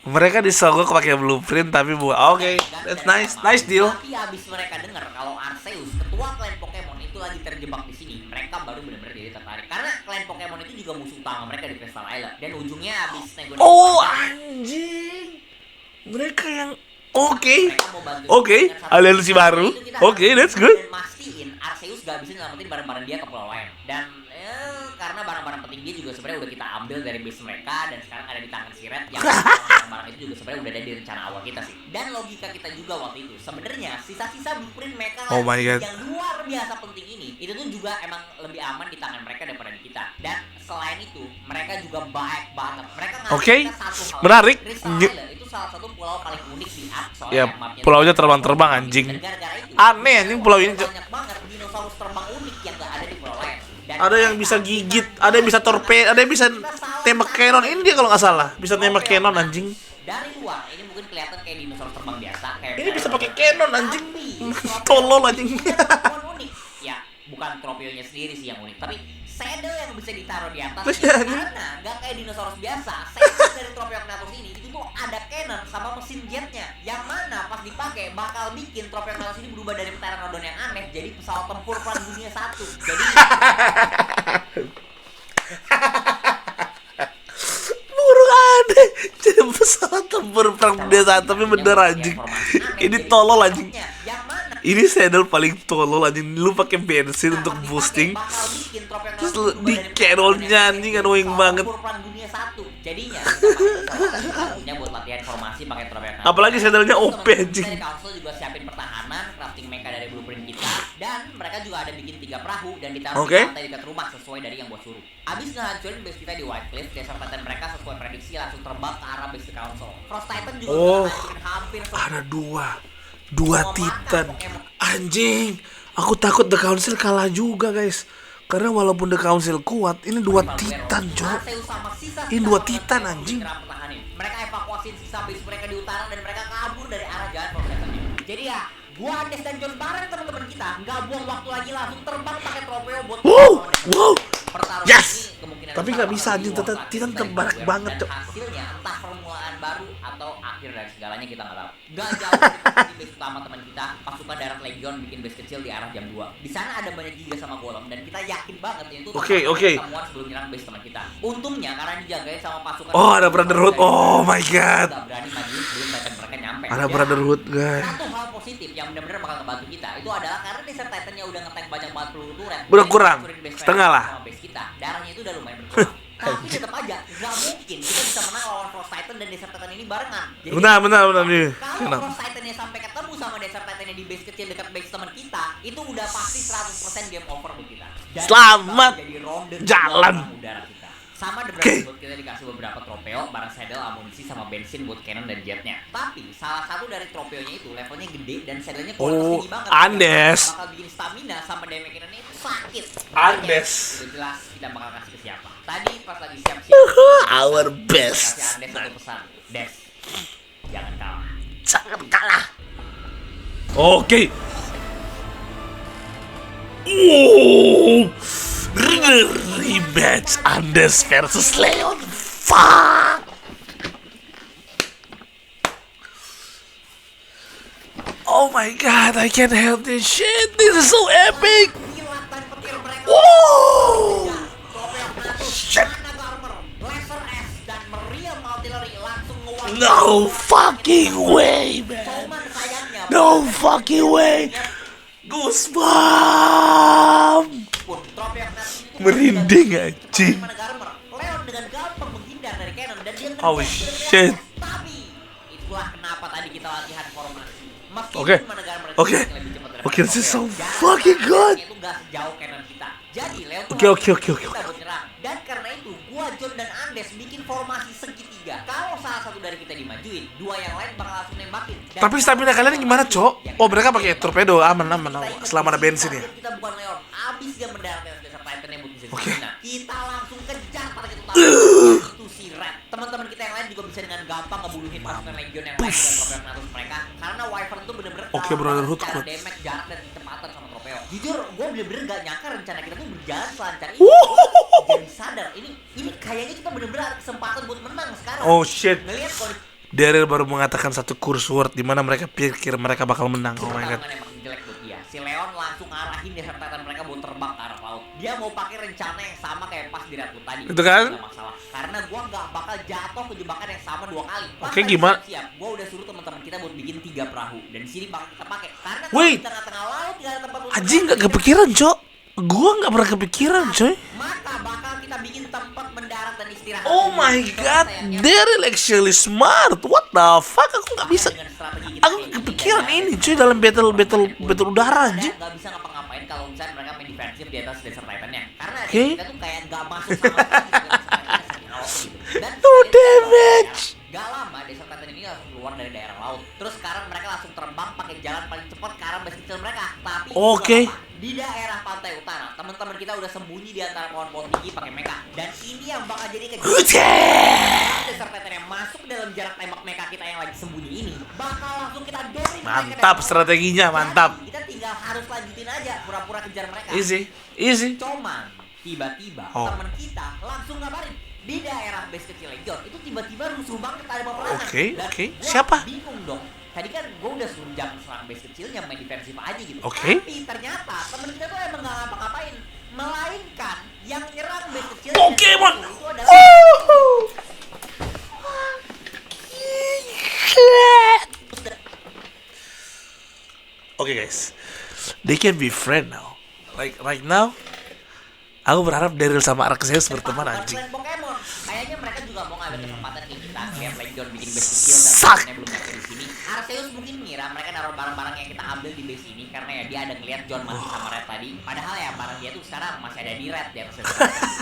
Mereka disogok pakai blueprint tapi buat oke, that's nice, nice deal.
Tapi abis mereka dengar kalau Arceus, ketua klan Pokemon itu lagi terjebak di sini, mereka baru benar-benar jadi tertarik. Karena klan Pokemon itu juga musuh utama mereka di Crystal Island. Dan ujungnya abis negosiasi.
Oh anjing, mereka yang oke,
mereka mau bantuin
oke,
dengan satu
aliansi baru,
itu kita
oke,
harus
that's good.
dan mastiin Arceus gak bisa nyelamatin barang-barang dia ke pulau lain. Dan karena barang-barang penting dia juga sebenarnya udah kita ambil dari base mereka dan sekarang ada di tangan si Red yang barang-barang itu juga sebenarnya udah ada di rencana awal kita sih. Dan logika kita juga waktu itu sebenarnya sisa-sisa blueprint mereka
Oh my God.
yang luar biasa penting ini itu tuh juga emang lebih aman di tangan mereka daripada di kita. Dan selain itu mereka juga baik banget. Mereka ngasih
Oke,
kita satu hal.
menarik.
Crystal Island itu salah satu pulau paling unik di Ark soalnya
Ya,
mapnya
pulaunya
tuh
terbang-terbang,
unik.
anjing.
Dan gara-gara itu,
Aneh, anjing, pulau ini, Cok.
banyak banget dinosaurus terbang unik yang gak ada di pulau lain. Dan
Ada yang bisa gigit, ada yang bisa torpedo, ada yang bisa
kita salah
tembak cannon ini dia kalau nggak salah. Bisa tembak cannon anjing.
Dari luar ini mungkin kelihatan kayak dinosaurus terbang biasa kayak
Ini bisa pakai cannon anjing.
Tapi,
Tolol anjing.
unik. Ya, bukan Tropionya sendiri sih yang unik, tapi saddle yang bisa ditaruh di atas
Iya,
karena nggak kayak dinosaurus biasa. Saddle dari Tropiocnatus ini itu tuh ada cannon sama mesin jetnya, yang mana pas dipakai bakal bikin Tropiocnatus ini berubah dari pteranodon yang aneh jadi pesawat tempur perang dunia 1. Jadi
burung aneh jadi pesawat tempur perang dunia 1 tapi bener anjing. Ini tolol anjing.
yang mana
Ini saddle paling tolol anjing. Lu pakai bensin untuk boosting. Terus lu di cannonnya anjing annoying banget.
Dunia 1. Jadinya kita buat latihan formasi pakai Tropiocnatus.
Apalagi saddle-nya OP anjing.
Dari Council juga siapin pertahanan, crafting mecha dari blueprint kita, dan mereka juga ada bikin 3 perahu dan ditaruh di lantai dekat rumah sesuai dari yang bos suruh. Abis ngehancurin base kita di White Cliff, Desert Titan mereka sesuai prediksi langsung terbang ke arah base Council. Frost Titan juga udah hancurin hampir
Ada dua Titan anjing. Aku takut The Council kalah juga guys. Karena walaupun The Council kuat, ini 2 Titan cok. Ini 2 Titan anjing.
Mereka evakuasi sisa base mereka di utara dan mereka kabur dari arah jalan Frost Titan-nya. Jadi ya, gua Andes dan John bareng teman-teman kita nggak buang waktu lagi, langsung terbang pakai Tropeo buat
Wow.
pertarungan
Yes.
ini kemungkinan
Tapi nggak bisa anjing, Titan terbarak banget cok.
hasilnya entah permulaan baru atau akhir dari segalanya kita nggak tahu. Nggak jauh dari posisi base utama teman kita, pasukan darat Legion bikin base kecil di arah jam 2. Di sana ada banyak giga sama golem dan kita yakin banget itu
Oke.
temuan sebelum nyerang base teman kita. Untungnya karena dijagain sama pasukan
Ada Brotherhood. Oh my god.
nggak berani maju sebelum Titan mereka nyampe.
Ada
Dan
Brotherhood guys.
satu hal positif yang benar-benar bakal ngebantu kita itu adalah karena Desert Titan-nya udah nge-tank banyak banget peluru turret.
Udah kurang.
Hancurin base
Setengah lah.
sama base kita. Darahnya itu udah lumayan berkurang. Tapi tetap aja nggak mungkin kita bisa menang lawan Frost Titan dan Desert Titan ini barengan. Jadi
Benar nih.
kalau Frost Titan-nya sampai ketemu sama Desert Titan-nya di base kecil dekat base teman kita, itu udah pasti 100% game over buat kita. Dan
Selamat
jadi ronde
jalan.
udara kita. Sama The Brotherhood kita dikasih beberapa tropeo, barang saddle, amunisi, sama bensin buat cannon dan jetnya. Tapi salah satu dari tropeonya itu levelnya gede dan saddlenya kualitas tinggi banget.
Andes.
Bakal bikin stamina sama damage cannonnya itu sakit.
Andes.
Udah jelas kita bakal kasih ke siapa. Tadi pas lagi siap-siap
Our
kasih
best.
Andes satu pesan. Des, jangan kalah.
Jangan kalah. Oke. Rematch Andes versus Leon. Fuck. Oh my god, I can't help this shit. This is so epic.
Kilatan petir mereka.
Wow.
Shit. Laser S dan meriam artillery langsung ngewajib.
No fucking way, man.
Cuman sayangnya
No fucking way. Goosebump.
pun Tropiocnatus itu
Merinding anjing.
Leon dengan gampang menghindar dari cannon dan dia
Oh, shit.
Tapi itulah kenapa tadi kita latihan formasi. Meskipun
Oke.
negara mereka
Oke.
lebih cepat dari
Oke, this is so
Tropeo,
fucking good.
Itu gak sejauh cannon kita. Jadi Leon tuh
Oke.
kita buat nyerang. Dan karena itu gua, John dan Andes bikin formasi segitiga. Kalau salah satu dari kita dimajuin, 2 yang lain bakal langsung nembakin. Dan
Tapi stamina kalian gimana, Cok? Oh, mereka pakai torpedo. Aman. Selama ada bensin ya.
Kita bukan Leon. Abis dia mendarat Desert Titan yang buat bisa
Oke.
stamina, kita langsung kejar target utama. Itu si Red. Teman-teman kita yang lain juga bisa dengan gampang ngebuluhin pasukan Legion yang lain dengan Tropeocnatus mereka. Karena Wyvern tuh bener-bener
Oke, Brotherhood
secara
kuat.
damage, jarak, dan kecepatan sama Tropeo. Jujur, gue bener-bener gak nyangka rencana kita tuh berjalan selancar ini. Jadi sadar, ini kayaknya kita bener-bener ada kesempatan buat menang sekarang.
Oh shit.
Ngeliat kondisi
Daryl baru mengatakan satu curse word di mana mereka pikir mereka bakal menang. Oh my god.
pertarungan yang makin jelek buat dia. Si Leon langsung arahin Desert Titan mereka buat terbang ke arah laut. Dia mau pakai rencana yang sama kayak pas di Redwood tadi.
Itu kan?
Nggak masalah. Karena gua nggak bakal jatuh ke jebakan yang sama 2 kali. Pas
Oke,
tadi
gimana?
Siap. Gua udah suruh teman-teman kita buat bikin 3 perahu dan di sini bakal kita pakai. Karena kalau
Wait.
di tengah-tengah laut nggak ada tempat buat
Anjing
mendarat.
nggak kepikiran, Cok. Gua nggak pernah kepikiran, coy.
Maka bakal kita bikin tempat mendarat dan istirahat.
Oh my god, Daryl actually smart. What the fuck? Aku nggak bisa.
Dengan strategi kita
Aku
kayak
kepikiran
gini,
ini, cuy, dalam battle udara anjing.
nggak bisa ngapa-ngapain kalau misalnya mereka main defensif di atas Desert Titan-nya. Karena
Oke.
kita tuh kayak nggak masuk sama sekali ke Desert Titan-nya, saking awal gitu. Dan
No
sekali-
damage.
Gak lama Desert Titan ini langsung keluar dari daerah laut. Terus sekarang mereka langsung terbang pakai jalan paling cepat ke arah base kecil mereka. Tapi
Oke.
di daerah pantai utara, teman-teman kita udah sembunyi di antara pohon-pohon tinggi pakai mecha. Dan ini yang bakal jadi kejadian. Desert Titan yang masuk dalam jarak tembak mecha kita yang lagi sembunyi ini bakal langsung kita dorin.
Mantap strateginya, mantap.
Jadi, kita tinggal harus lanjutin aja pura-pura kejar mereka.
Easy.
Cuman tiba-tiba teman kita langsung ngabarin di daerah base kecil Legion itu tiba-tiba rusuh banget ada peperangan.
Oke. Siapa?
Bingung dong. Tadi kan gue udah suruh jangan serang base kecilnya, main defensif aja gitu.
Oke.
Tapi ternyata temen kita tuh emang gak ngapa-ngapain, melainkan yang nyerang base kecil
Pokemon.
itu adalah
Oke guys, they can be friend now. Like right now, aku berharap Daryl sama Arceus berteman anjing.
Pokemon. Kayaknya mereka juga mau ngambil kesempatan nih kita lihat Legion bikin base kecil dan
Sak.
temennya belum nyampe di sini. Arceus mungkin ngira mereka naruh barang-barang yang kita ambil di base ini karena ya dia ada ngeliat John masih sama Red tadi. Padahal ya barang dia tuh sekarang masih ada di Red di Arceus.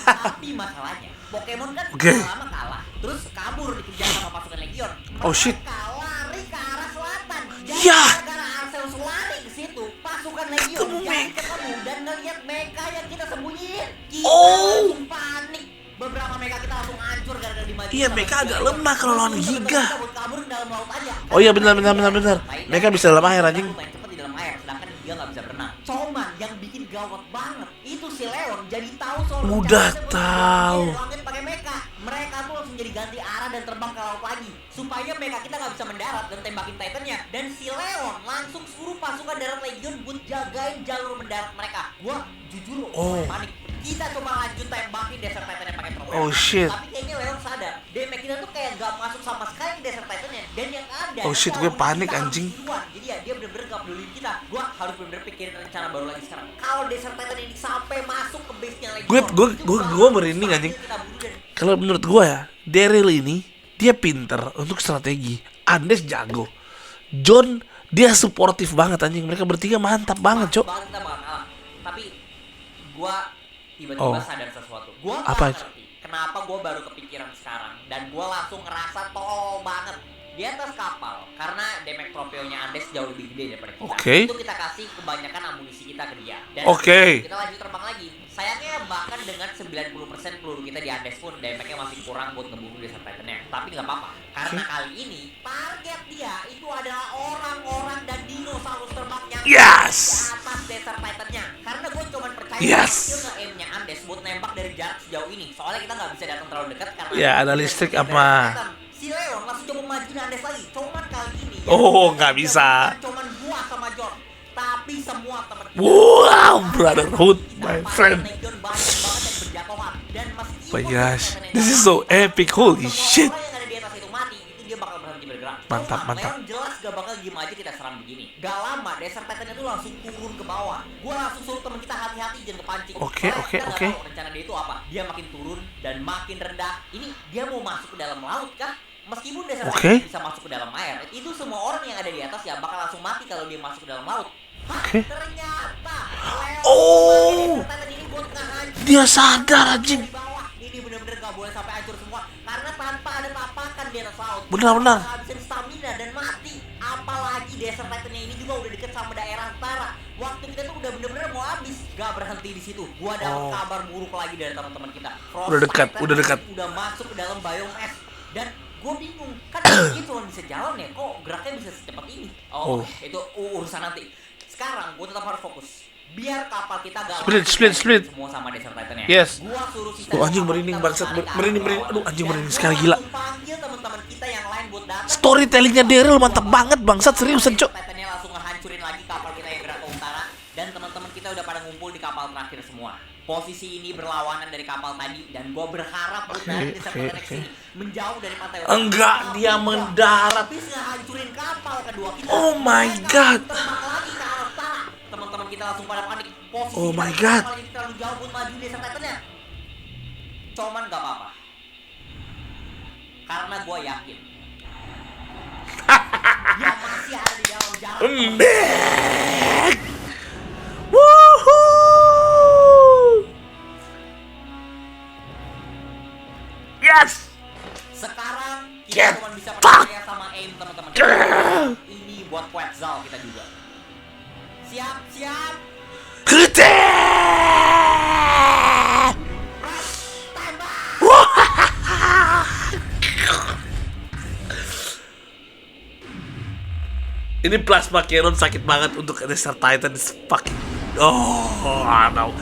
Tapi masalahnya Pokemon kan lama kalah, terus kabur dikejar sama pasukan Legion.
Oh shit.
Mereka lari ke arah selatan. Jadi
Ya.
gara Arceus lari ke situ, pasukan Legion jadi ketemu dan ngeliat mecha yang kita sembunyiin. Kita langsung panik. Beberapa mecha kita langsung hancur gara-gara dimajuin.
Iya, mecha agak lemah kalau lawan Giga.
Kita buat kabur ke dalam laut aja.
Oh iya benar. Mereka bisa dalam air anjing.
Main cepet di dalam air, sedangkan dia nggak bisa berenang. Cuman yang bikin gawat banget itu si Leon jadi tahu soal
Udah
rencana
tahu.
dia langit pakai mecha. Mereka tuh langsung jadi ganti arah dan terbang ke laut lagi supaya mecha kita nggak bisa mendarat dan tembakin Titannya. Dan si Leon langsung suruh pasukan darat Legion buat jagain jalur mendarat mereka. Gua jujur panik. Kita cuma lanjut tembakin Desert Titan yang pakai trompet.
Oh, shit.
Tapi kayaknya Leon sadar damage kita tuh kayak gak masuk sama sekali ke Desert Titannya. Dan yang ada
Oh, shit, gue panik, anjing.
Jadi ya dia bener-bener gak peduli kita. Gua harus bener-bener pikirin rencana baru lagi sekarang. Kalau Desert Titan ini sampai masuk ke base-nya Legion,
Gue merinding anjing. Kalau menurut gue ya, Daryl ini dia pinter untuk strategi. Andes jago. John dia suportif banget anjing. Mereka bertiga mantap banget, Cok.
Kita bakal kalah. Tapi gua tiba-tiba sadar sesuatu. Gua
apa
nggak ngerti kenapa gua baru kepikiran sekarang dan gua langsung ngerasa tolol banget di atas kapal karena damage tropeo-nya Andes jauh lebih gede daripada kita.
Oke.
Itu kita kasih kebanyakan amunisi kita ke dia. Dan
Oke.
kita lanjut terbang lagi. Sayangnya bahkan dengan 90% peluru kita di Andes pun damage-nya masih kurang buat ngebunuh Desert Titan-nya. Tapi nggak apa-apa. Karena kali ini target dia itu adalah orang-orang dan dinosaurus terbang yang
Yes.
di atas Desert Titan-nya. Karena gue cuma percaya
Yes.
skill nge-aim-nya Andes buat nembak dari jarak sejauh ini. Soalnya kita nggak bisa datang terlalu dekat karena
Ya, ada listrik apa.
Si Leon langsung coba majuin Andes lagi. Cuman kali ini
Oh, nggak bisa.
Cuman gua sama John. Tapi semua teman kita
Wow, brotherhood, my friend.
Legion banyak banget yang berjatuhan. Dan meskipun
My gosh,
Titan yang
this is
datang,
so epic. Holy
semua
shit.
orang yang ada di atas itu mati, itu dia bakal berhenti bergerak.
Mantap,
Cuma
mantap.
Leon jelas gak bakal diem aja kita serang begini. Gak lama Desert Titan itu langsung turun ke bawah. Gua langsung suruh teman kita hati-hati jangan kepancing.
Oke.
Soalnya kita nggak tahu rencana dia itu apa. Dia makin turun dan makin rendah. Ini dia mau masuk ke dalam laut kah? Meskipun Desert Titan bisa masuk ke dalam air, itu semua orang yang ada di atas ya bakal langsung mati kalau dia masuk ke dalam laut. Ternyata Leon Desert Titan ini buat ngehancur.
Dia sadar anjing.
Di bawah. Ini bener-bener gak boleh sampai hancur semua karena tanpa ada tapakan di atas laut
Benar.
habisin stamina dan mati. Apalagi Desert Titan-nya ini juga udah deket sama daerah utara. Waktu kita tuh udah bener-bener mau habis. Gak berhenti di situ. Gua dapat kabar buruk lagi dari teman-teman kita.
Udah dekat.
Udah masuk ke dalam biome es. Dan gue bingung kan dia cuma bisa jalan ya, kok geraknya bisa secepat ini. Itu urusan nanti. Sekarang gue tetap harus fokus. Biar kapal kita gak
Split.
semua sama Desert Titan-nya.
Yes.
Gua suruh sisa
Anjing
kapal
merinding
kita
bangsat,
balik ke
merinding.
bawah.
Aduh, anjing
Dan
merinding
gua
sekali, gila.
langsung panggil teman-teman kita yang lain buat datang.
Storytellingnya Daryl mantap banget bangsat, seriusan, Cok.
Titannya langsung ngehancurin lagi kapal kita yang gerak ke utara. Dan teman-teman kita udah pada ngumpul di kapal terakhir semua. Posisi ini berlawanan dari kapal tadi dan gua berharap dari Desert Titan X ini menjauh dari pantai utara.
Enggak, dia mendarat.
Habis ngehancurin kapal kedua kita.
Oh my
Mereka
God.
terbang lagi ke arah utara. Teman-teman kita langsung pada panik. Posisi
Oh
kita
my
di
God.
kapal ini terlalu jauh buat maju Desert Titan-nya. Cuman gak apa-apa. Karena gua yakin dia masih ada di dalam jarak.
Woohoo! Yes.
Sekarang kita
Get
cuma bisa percaya sama aim teman-teman. Ini buat Quetzal kita juga. Siap.
Ini plasma cannon sakit banget untuk Desert Titan. Fucking no.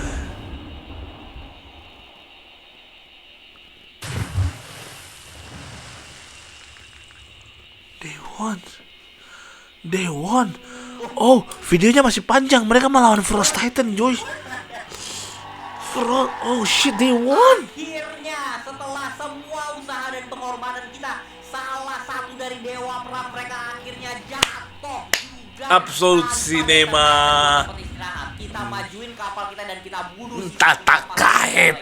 They won. Oh, videonya masih panjang. Mereka melawan Frost Titan, Joy. Oh shit, they won.
Akhirnya setelah semua usaha dan pengorbanan kita, salah satu dari dewa perang mereka akhirnya jatuh juga.
Absolute cinema.
Kita majuin kapal kita dan kita bunuh.
Tatakae.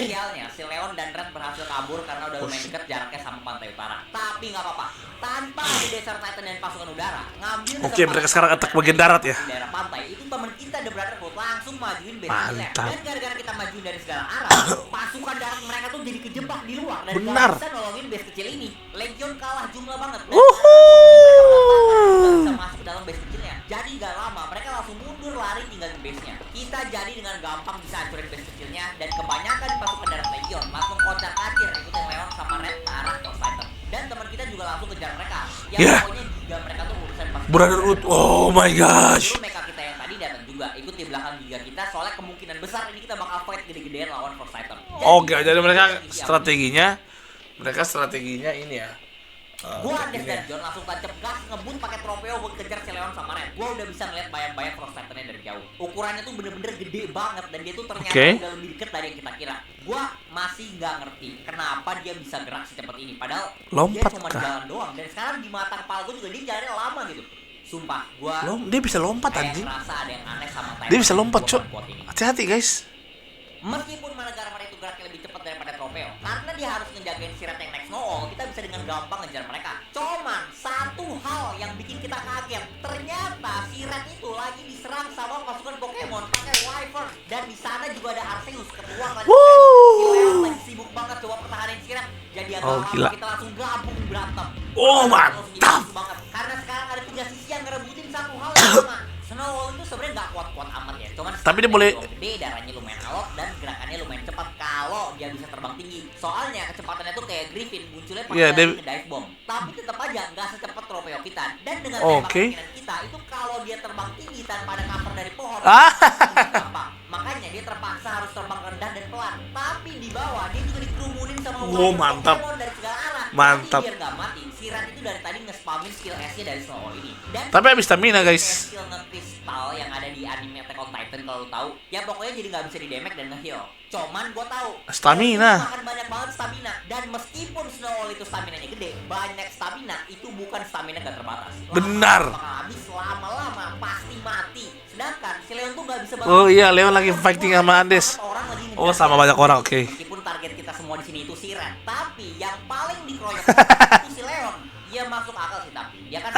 Sialnya, si Leon dan Red berhasil kabur karena udah lumayan dekat jaraknya sama pantai utara. Tapi nggak apa-apa. Tanpa ada Desert Titan dan pasukan udara, ngambil
Oke, mereka sekarang attack bagian darat ya.
Di daerah pantai itu teman kita The Brotherhood langsung majuin base nya.
Mantap.
Dan gara-gara kita majuin dari segala arah, pasukan darat mereka tuh jadi kejebak di luar dan
Benar.
gak bisa nolongin base kecil ini. Legion kalah jumlah banget. Dan
Wuhuu.
bisa masuk ke dalam base kecilnya. Jadi gak lama mereka langsung mundur lari tinggalin base-nya. Kita jadi dengan gampang bisa hancurin base kecilnya dan kebanyakan pasukan darat Legion langsung kontak-kacir ikutin Leon sama Red ke arah Frost Titan. Dan teman kita juga langsung kejar mereka. Yang pokoknya giga mereka tuh urusan pasukan
Brotherhood. Oh my gosh.
Dulu mecha kita yang tadi datang juga ikut di belakang giga kita, soalnya kemungkinan besar ini kita bakal fight gede-gedean lawan Frost Titan.
Oke, jadi mereka strateginya ini ya.
Gua Andes dan John langsung tancap gas ngebut pakai tropeo buat kejar si Leon sama Red. Gua udah bisa ngeliat bayang-bayang Frost Titan-nya dari jauh. Ukurannya tuh bener-bener gede banget dan dia tuh ternyata udah lebih deket dari yang kita kira. Gua masih nggak ngerti kenapa dia bisa gerak secepat ini. Padahal
Lompat
dia cuma jalan doang. Dan sekarang di mata kepala gua juga dia jalannya lama gitu. Sumpah, gua
Dia bisa lompat
kayak
anjing.
ngerasa ada yang aneh sama
Dia bisa lompat, Cok.
buat ini.
Hati-hati, guys.
Meskipun Manegara itu geraknya lebih cepat daripada Tropeo, karena dia harus ngejagain si Red yang next no, kita bisa dengan gampang ngejar mereka. Cuman satu hal yang bikin kita kaget, ternyata si Red itu lagi diserang sama pasukan Pokemon pakai Wyvern, dan di sana juga ada Arceus ketua lagi. Si Leon lagi sibuk banget coba pertahanin si Red. Jadi agak kita langsung gabung berantem.
Mantap
banget. Karena sekarang ada tugas sisi yang ngerebutin satu hal yang sama. Snowball itu sebenarnya nggak kuat-kuat amat ya, cuman
tapi dia boleh
gede, darahnya lumayan alot dan gerakannya lumayan cepat kalau dia bisa terbang tinggi. Soalnya kecepatannya tuh kayak Griffin, munculnya pakai dive bomb. Tapi tetap aja nggak secepat Tropeo kita. Dan dengan tembakan kita itu kalau dia terbang tinggi tanpa ada cover dari pohon, gampang. Makanya dia terpaksa harus terbang rendah dan pelan. Tapi di bawah dia juga dikerumunin sama
mantap.
Pokemon dari segala arah.
Mantap.
Jadi biar nggak mati, si Red itu dari tadi nge-spamin skill S-nya dari Snowball ini. Dan
tapi habis stamina, guys.
Skill nge-crystal yang ada di anime Attack on Titan kalau tahu, ya pokoknya jadi nggak bisa di-damage dan nge-heal. Cuman gue tahu
stamina
makan banyak banget stamina, dan meskipun Snowball itu staminanya gede, banyak stamina itu bukan stamina gak terbatas.
Benar.
Habis lama-lama pasti mati. Sedangkan si Leon tuh gak bisa banget.
Oh iya, Leon lagi fighting sama Andes. Oh, sama banyak orang, oke.
Meskipun target kita semua di sini itu si Red, tapi yang paling dikeroyok itu si Leon. Dia masuk akal sih, tapi dia kan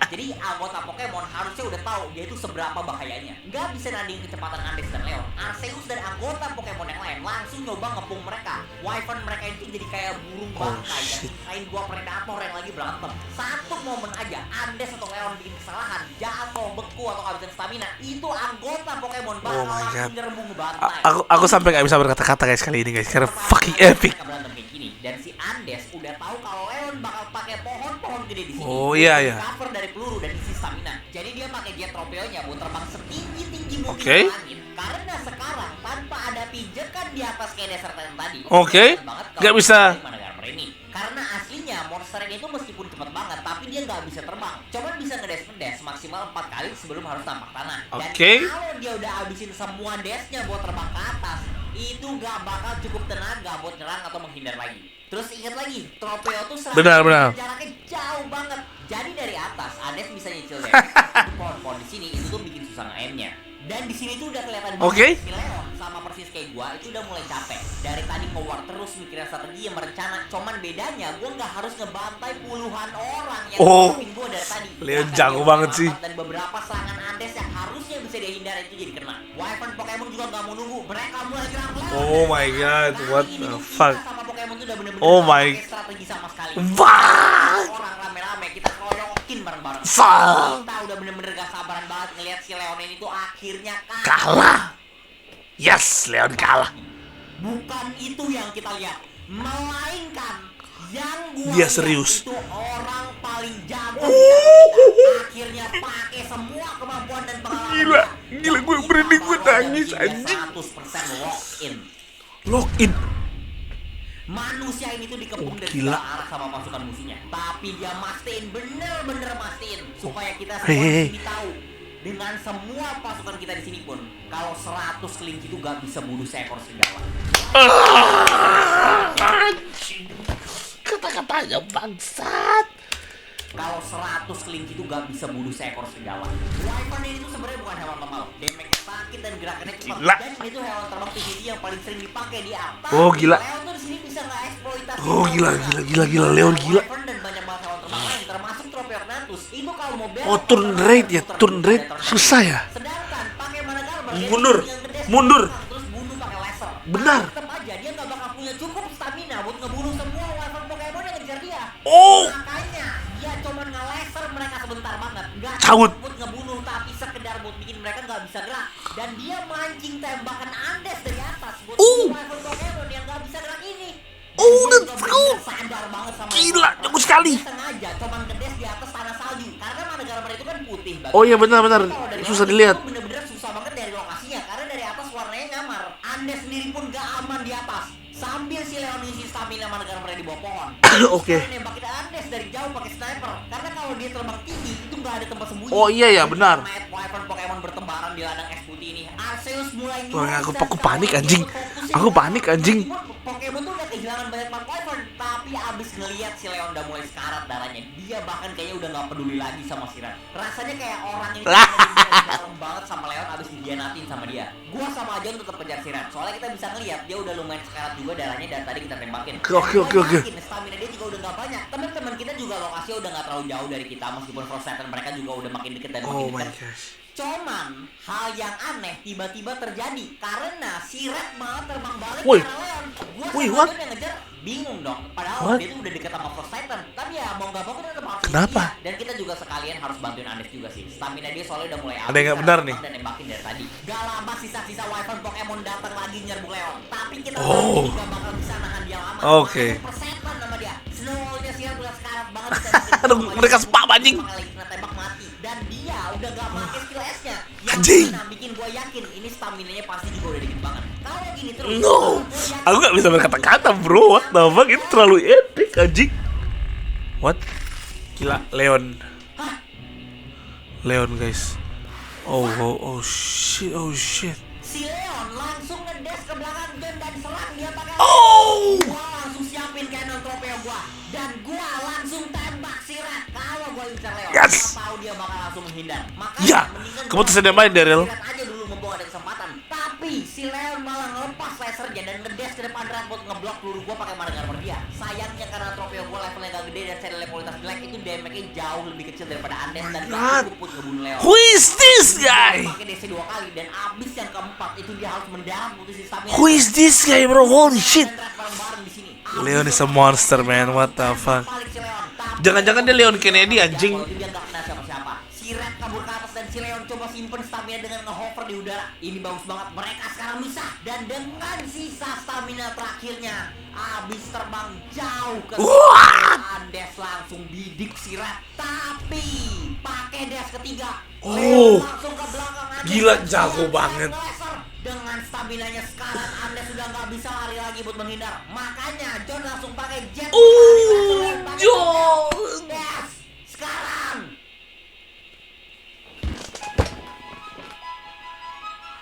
jadi anggota Pokemon harusnya udah tahu dia itu seberapa bahayanya. Nggak bisa nanding kecepatan Andes dan Leon. Arceus dan anggota Pokemon yang lain langsung nyoba ngepung mereka. Wyvern mereka itu jadi kayak burung bangkai dan lain dua predator yang lagi berantem. Satu momen aja Andes atau Leon bikin kesalahan, jatuh, beku atau kehabisan stamina, itu anggota Pokemon bakal langsung nyerbu ngebantai.
Aku sampai nggak bisa berkata-kata guys kali ini guys, karena fucking epic.
Dan si Andes udah tahu kalau Leon bakal pakai pohon-pohon gede di sini.
Oh iya iya.
Cover dari peluru dan isi stamina. Jadi dia pakai jet tropeo-nya buat terbang setinggi-tinggi mungkin
ke
langit. Karena sekarang tanpa ada pijakan di atas kayak Desert Titan tadi.
Nggak bisa.
Karena aslinya monster ini itu meskipun cepat banget, tapi dia nggak bisa terbang. Cuman bisa ngedes maksimal 4 kali sebelum harus tampak tanah. Dan kalau dia udah habisin semua dash-nya buat terbang ke atas, itu nggak bakal cukup tenaga buat nyerang atau menghindar lagi. Terus ingat lagi, tropeo tuh
benar.
jaraknya jauh banget. Jadi dari atas, Andes bisa nyicil deh. Pohon-pohon di sini itu tuh bikin susah nge-aim-nya. Dan di sini tuh udah kelihatan banget si Leon sama persis kayak gua itu udah mulai capek. Dari tadi nge-war terus mikirin strategi yang merencana. Cuman bedanya gua nggak harus ngebantai puluhan orang yang ngelakuin gua dari tadi.
Leon jago banget sih.
Dan beberapa serangan Andes yang harusnya bisa dia hindari itu jadi kena. Wyvern Pokemon juga nggak mau nunggu. Mereka mulai gerak.
Oh my god, what the fuck.
Sama Pokemon tuh udah bener-bener
Oh
nggak
my.
pakai strategi sama sekali.
Wah.
Orang rame-rame kita keroyokin bareng-bareng.
Fuck.
Kita udah bener-bener gak sabaran banget ngelihat si Leon ini tuh akhirnya
Kalah. Yes, Leon kalah.
Bukan itu yang kita lihat, melainkan yang gua
Dia
lihat
serius.
itu orang paling jago di kita. Akhirnya pakai semua kemampuan dan pengalaman.
Gila,
dia.
gila, gue
Kita
merinding, gue
bakal
nangis,
bikin dia
anjing.
100% lock in.
Lock in.
Manusia ini tuh dikepung dari
Gila.
segala arah sama pasukan musuhnya. Tapi dia mastiin, bener-bener mastiin supaya kita semua
Hei.
di sini tahu. Dengan semua pasukan kita di sini pun, kalau 100 kelinci itu gak bisa bunuh seekor serigala.
Anjing. Kata-katanya bangsat.
Kalau 100 kelinci itu gak bisa bunuh seekor serigala. Wyvern ini tuh sebenarnya bukan hewan pemalu. Damage-nya sakit dan gerakannya cepat.
Gila.
Dan ini tuh hewan terbang PvP yang paling sering dipakai di atas.
Oh, gila.
Leon tuh di sini bisa nge-eksploitasi.
Oh, gila, Leon gila.
Wyvern dan banyak banget hewan terbang lain, termasuk Tropeognathus. Itu kalau mau belok
Oh, turn
ke
rate ya,
muter,
turn
muter,
rate
muter,
susah ya.
Sedangkan pakai mana garber, dia
Mundur,
tinggal ngedes,
mundur.
terus bunuh pakai laser.
Benar.
Tetep aja dia nggak bakal punya cukup stamina buat ngebunuh semua Wyvern Pokemon yang ngejar dia.
Oh.
Makanya dia cuma nge-laser mereka sebentar banget, nggak
Cabut.
buat ngebunuh, tapi sekedar buat bikin mereka nggak bisa gerak. Dan dia mancing tembakan Andes dari atas buat Wyvern Pokemon yang nggak bisa gerak ini.
Oh,
Dan dia
let's
juga
go.
bener-bener sadar banget sama
Gila,
Wyvern.
jago sekali.
Dia sengaja cuma ngedes di atas tanah salju karena mana gambar itu kan putih banget.
Oh iya, benar-benar.
Kalau dari
Susah
atas
dilihat.
itu bener-bener susah banget dari lokasinya karena dari atas warnanya nyamar. Andes sendiri pun gak aman di atas. Sambil si Leon isi stamina mana gambarnya di bawah pohon.
Oke.
Dia nembakin Andes dari jauh pakai sniper karena kalau dia terbang tinggi itu nggak ada tempat sembunyi.
Oh iya ya, benar.
Wyvern Pokemon bertembaran di ladang es putih ini. Arceus mulai
Wah,
nyuruh
aku
dan
panik,
sekarang
anjing.
dia fokusin
Aku
ke
panik, anjing.
Pokemon tuh udah kehilangan banyak banget Wyvern, tapi abis ngelihat si Leon udah mulai sekarat darahnya, dia bahkan kayaknya udah nggak peduli lagi sama si Ren. Rasanya kayak orang ini dalam banget sama Leon abis dihianatin sama dia. Gua sama aja tetap kejar si Ren, soalnya kita bisa ngelihat dia udah lumayan sekarat juga darahnya dan tadi kita tembakin.
Oke.
Stamina dia juga udah nggak banyak. Teman-teman kita juga lokasinya udah nggak terlalu jauh dari kita, meskipun Frost mereka juga udah makin deket dan
Oh
makin
my
deket.
gosh.
Cuman hal yang aneh tiba-tiba terjadi karena si Red malah terbang balik
Woi.
ke arah Leon. Gua
Woi,
sama
what?
Leon yang ngejar bingung dong. Padahal
What?
dia tuh udah deket sama Frost Titan. Tapi ya mau nggak mau kita tetap harus
Kenapa?
isi dia. Dan kita juga sekalian harus bantuin Andes juga sih. Stamina dia soalnya udah mulai
Ada yang nggak benar nih?
Dan nembakin dari tadi. Gak lama sisa-sisa Wyvern Pokemon datang lagi nyerbu Leon. Tapi kita
Oh.
juga bakal bisa nahan dia lama.
Oke.
Makanya persetan sama dia. Snowballnya sih udah sekarat banget.
Aduh, mereka spam, anjing.
Tembak mati. Dan dia udah gak pakai skill S-nya.
Anjing.
Yang bikin gue yakin ini stamina-nya pasti juga udah dikit banget. Kalau gini terus,
No,
gua yakin
aku gak bisa berkata-kata bro. What the fuck, itu terlalu epic anjing. What? Gila, Leon.
Hah?
Leon guys. Oh shit.
Si Leon langsung ngedes ke belakang John dan serang dia pakai.
Oh.
Gua langsung siapin cannon tropeo gua dan gua langsung tembak si Red. Kalau gua incer Leon,
Yes.
gua tahu dia bakal langsung menghindar. Makanya
Ya,
mendingan
kamu
gua
tuh sedang main, Daryl.
si Red aja dulu mumpung ada kesempatan. Tapi si Leon malah ngelepas lasernya dan ngedes ke depan Red buat ngeblok peluru gua pakai mana garber dia. Sayangnya karena tropeo gua levelnya gak gede dan saya kualitas jelek, itu damage-nya jauh lebih kecil daripada Andes dan
God.
gak cukup buat ngebunuh Leon.
Who is this guy?
Pakai DC 2 kali dan abis yang keempat itu dia harus mendarat putus stamina.
Who is this guy bro? Holy shit.
Dan Red bareng-bareng di sini.
Leon is a monster man. What the fuck?
Balik si Leon. Tapi
Jangan-jangan dia Leon Kennedy anjing.
kalau itu dia nggak kena siapa-siapa. Si Red kabur ke atas dan si Leon coba simpen stamina dengan ngehover di udara. Ini bagus banget. Mereka sekarang bisa. Dan dengan sisa stamina terakhirnya, abis terbang jauh ke
Wah.
Andes langsung bidik si Red. Tapi pakai des ketiga.
Oh.
Leon langsung ke belakang Andes.
Gila,
Dan
jago
siap-siap
banget.
nge-laser. Dengan staminanya sekarang Andes sudah nggak bisa lari lagi buat menghindar. Makanya John langsung pakai jet.
John.
Yes, sekarang.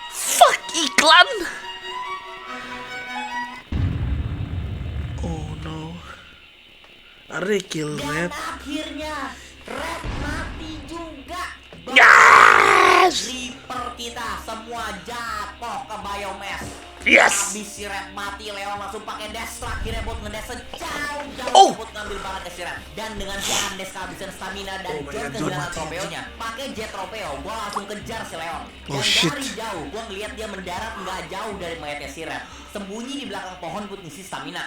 Fuck iklan. Oh no. Are kill
Dan
Red.
akhirnya Red mati juga.
Yes.
Reaper kita semua jatuh ke biomass.
Yes.
Habis si Red mati, Leon langsung pakai dash terakhirnya buat ngedash sejauh-jauh
Oh.
buat ngambil barang ke si Red. Dan dengan si Andes kehabisan stamina dan
Oh my
John
God, John
kehilangan
mati,
tropeonya, pakai jet tropeo, gua langsung kejar si Leon. Dan
Oh, shit.
dari jauh, gua ngeliat dia mendarat nggak jauh dari mayatnya si Red, sembunyi di belakang pohon buat ngisi stamina.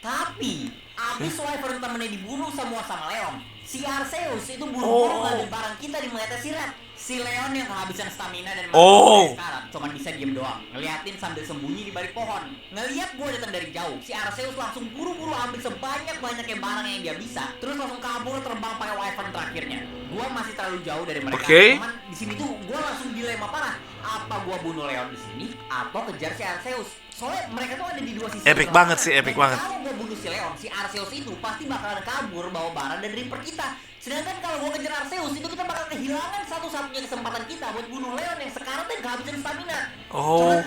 Tapi abis Wyvern temennya dibunuh semua sama Leon, si Arceus itu buru-buru ngambil barang kita di Sirat. Si Leon yang kehabisan stamina dan sekarang cuman bisa diem doang, ngeliatin sambil sembunyi di balik pohon. Ngeliat gue datang dari jauh, si Arceus langsung buru-buru ambil sebanyak-banyaknya barang yang dia bisa, terus langsung kabur terbang pakai Wyvern terakhirnya. Gue masih terlalu jauh dari mereka. Cuman di sini tuh gue langsung dilema parah. Apa gue bunuh Leon di sini atau kejar si Arceus? Soalnya mereka tuh ada di dua sisi.
Epic banget sih, epic banget.
Kalau gue bunuh si Leon, si Arceus itu pasti bakalan kabur bawa barang dan Reaper kita. Sedangkan kalau gue kejar Arceus itu kita bakal kehilangan satu-satunya kesempatan kita buat bunuh Leon yang sekarang tuh kehabisan stamina. Cuman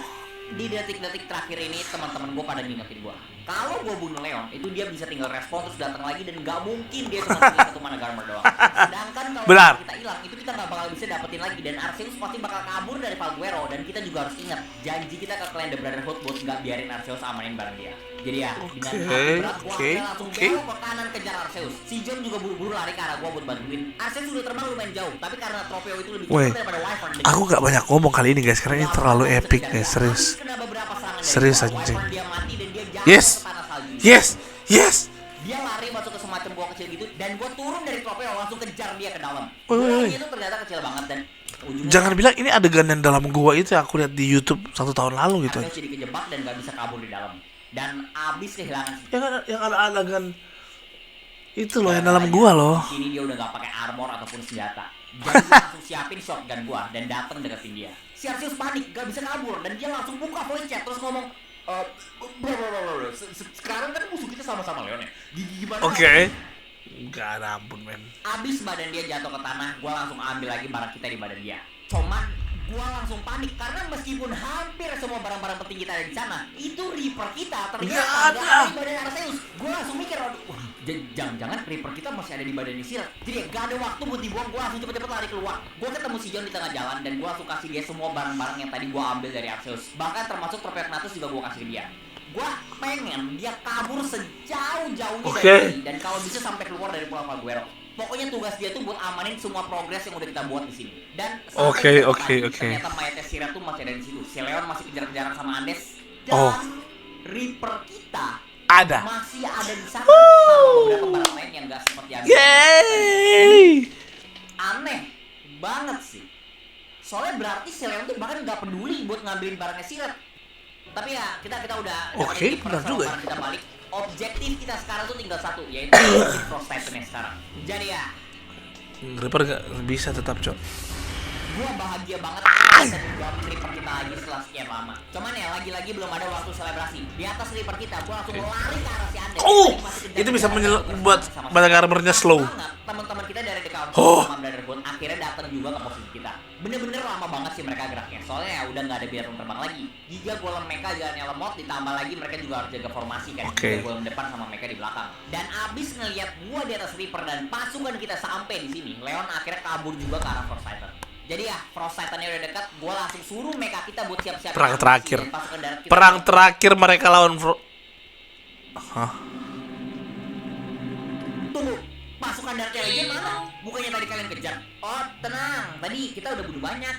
di detik-detik terakhir ini teman-teman gue pada ngingetin gue, kalau gue bunuh Leon itu dia bisa tinggal respon terus datang lagi dan nggak mungkin dia cuma punya satu mana Garmer doang. Sedangkan kalau kita hilang itu kita nggak bakal bisa dapetin lagi dan Arceus pasti bakal kabur dari Falguero. Dan kita juga harus ingat janji kita ke Clan The Brotherhood buat nggak biarin Arceus amanin barang dia. Jadi ya dengan hati berat gue langsung belok ke kanan kejar Arceus. Si John juga buru-buru lari ke arah gue buat bantuin. Arceus udah terbang lumayan jauh, tapi karena Tropeo itu lebih cepat daripada Wyvern.
Aku gak banyak ngomong kali ini guys, karena ini terlalu epic guys, serius. Serius anjing. Yes.
Dia lari masuk ke semacam gua kecil gitu dan gua turun dari Tropeo langsung kejar dia ke dalam. Dia itu ternyata kecil banget dan
jangan bilang ini adegan yang dalam gua itu aku lihat di YouTube 1 tahun lalu gitu.
Jadi kejebak dan gak bisa kabur di dalam. Dan abis kehilangan
yang ada adegan itu loh yang dalam gua loh.
Di sini dia udah gak pakai armor ataupun senjata. Jadi dia langsung siapin shotgun gua dan datang deketin dia. Si Arceus panik, gak bisa kabur dan dia langsung buka voice chat terus ngomong, sekarang kan musuh kita sama-sama Leon ya. Gimana?
Gak ada ampun men.
Abis badan dia jatuh ke tanah, gua langsung ambil lagi barang kita di badan dia. Cuman gua langsung panik karena meskipun hampir semua barang-barang penting kita ada di sana, itu Reaper kita ternyata ada di badan Arceus. Gua langsung mikir, jangan-jangan Reaper kita masih ada di badan Sirat. Jadi gak ada waktu buat dibuang, gua langsung cepet-cepet lari keluar. Gua ketemu si John di tengah jalan dan gua langsung kasih dia semua barang-barang yang tadi gua ambil dari Arceus. Bahkan termasuk Tropeo Knatus juga gua kasih ke dia. Gua pengen dia kabur sejauh-jauhnya dari sini dan kalau bisa sampai keluar dari Pulau Falguero. Pokoknya tugas dia tuh buat amanin semua progres yang udah kita buat di sini. Dan ternyata mayatnya Sirat tuh masih ada di situ. Si Leon masih kejar-kejaran sama Andes dan Reaper kita masih ada di sana sama beberapa barang lain yang gak seperti Andes. Aneh banget sih. Soalnya berarti si Leon tuh bahkan gak peduli buat ngambilin barangnya Sirat. Tapi ya kita udah
benar juga.
Kita balik. Objektif kita sekarang tuh tinggal satu, yaitu Frost Titan sekarang. Jadi ya
Reaper gak bisa tetap cok.
Gua bahagia banget bisa menggabung Reaper kita lagi setelah sekian lama. Cuman ya lagi-lagi belum ada waktu selebrasi. Di atas Reaper kita gua langsung lari ke arah si Andes.
Itu bisa membuat banyak armornya slow.
Teman-teman kita dari The Council sama Brotherhood akhirnya datang juga ke posisi kita. Bener-bener lama banget sih mereka geraknya. Soalnya ya udah nggak ada biar terbang lagi. Giga Golem Mecha jalannya lemot, ditambah lagi mereka juga harus jaga formasi kan. Giga Golem depan sama Mecha di belakang. Dan abis ngelihat gua di atas Reaper dan pasukan kita sampai di sini, Leon akhirnya kabur juga ke arah Frost Titan. Jadi ya, Frost Titan-nya udah dekat, gua langsung suruh Mecha kita buat siap-siap.
Perang terakhir mereka lawan
Tunggu, pasukan Dark Legion mana? Bukannya tadi kalian kejar? Oh, tenang, tadi kita udah bunuh banyak.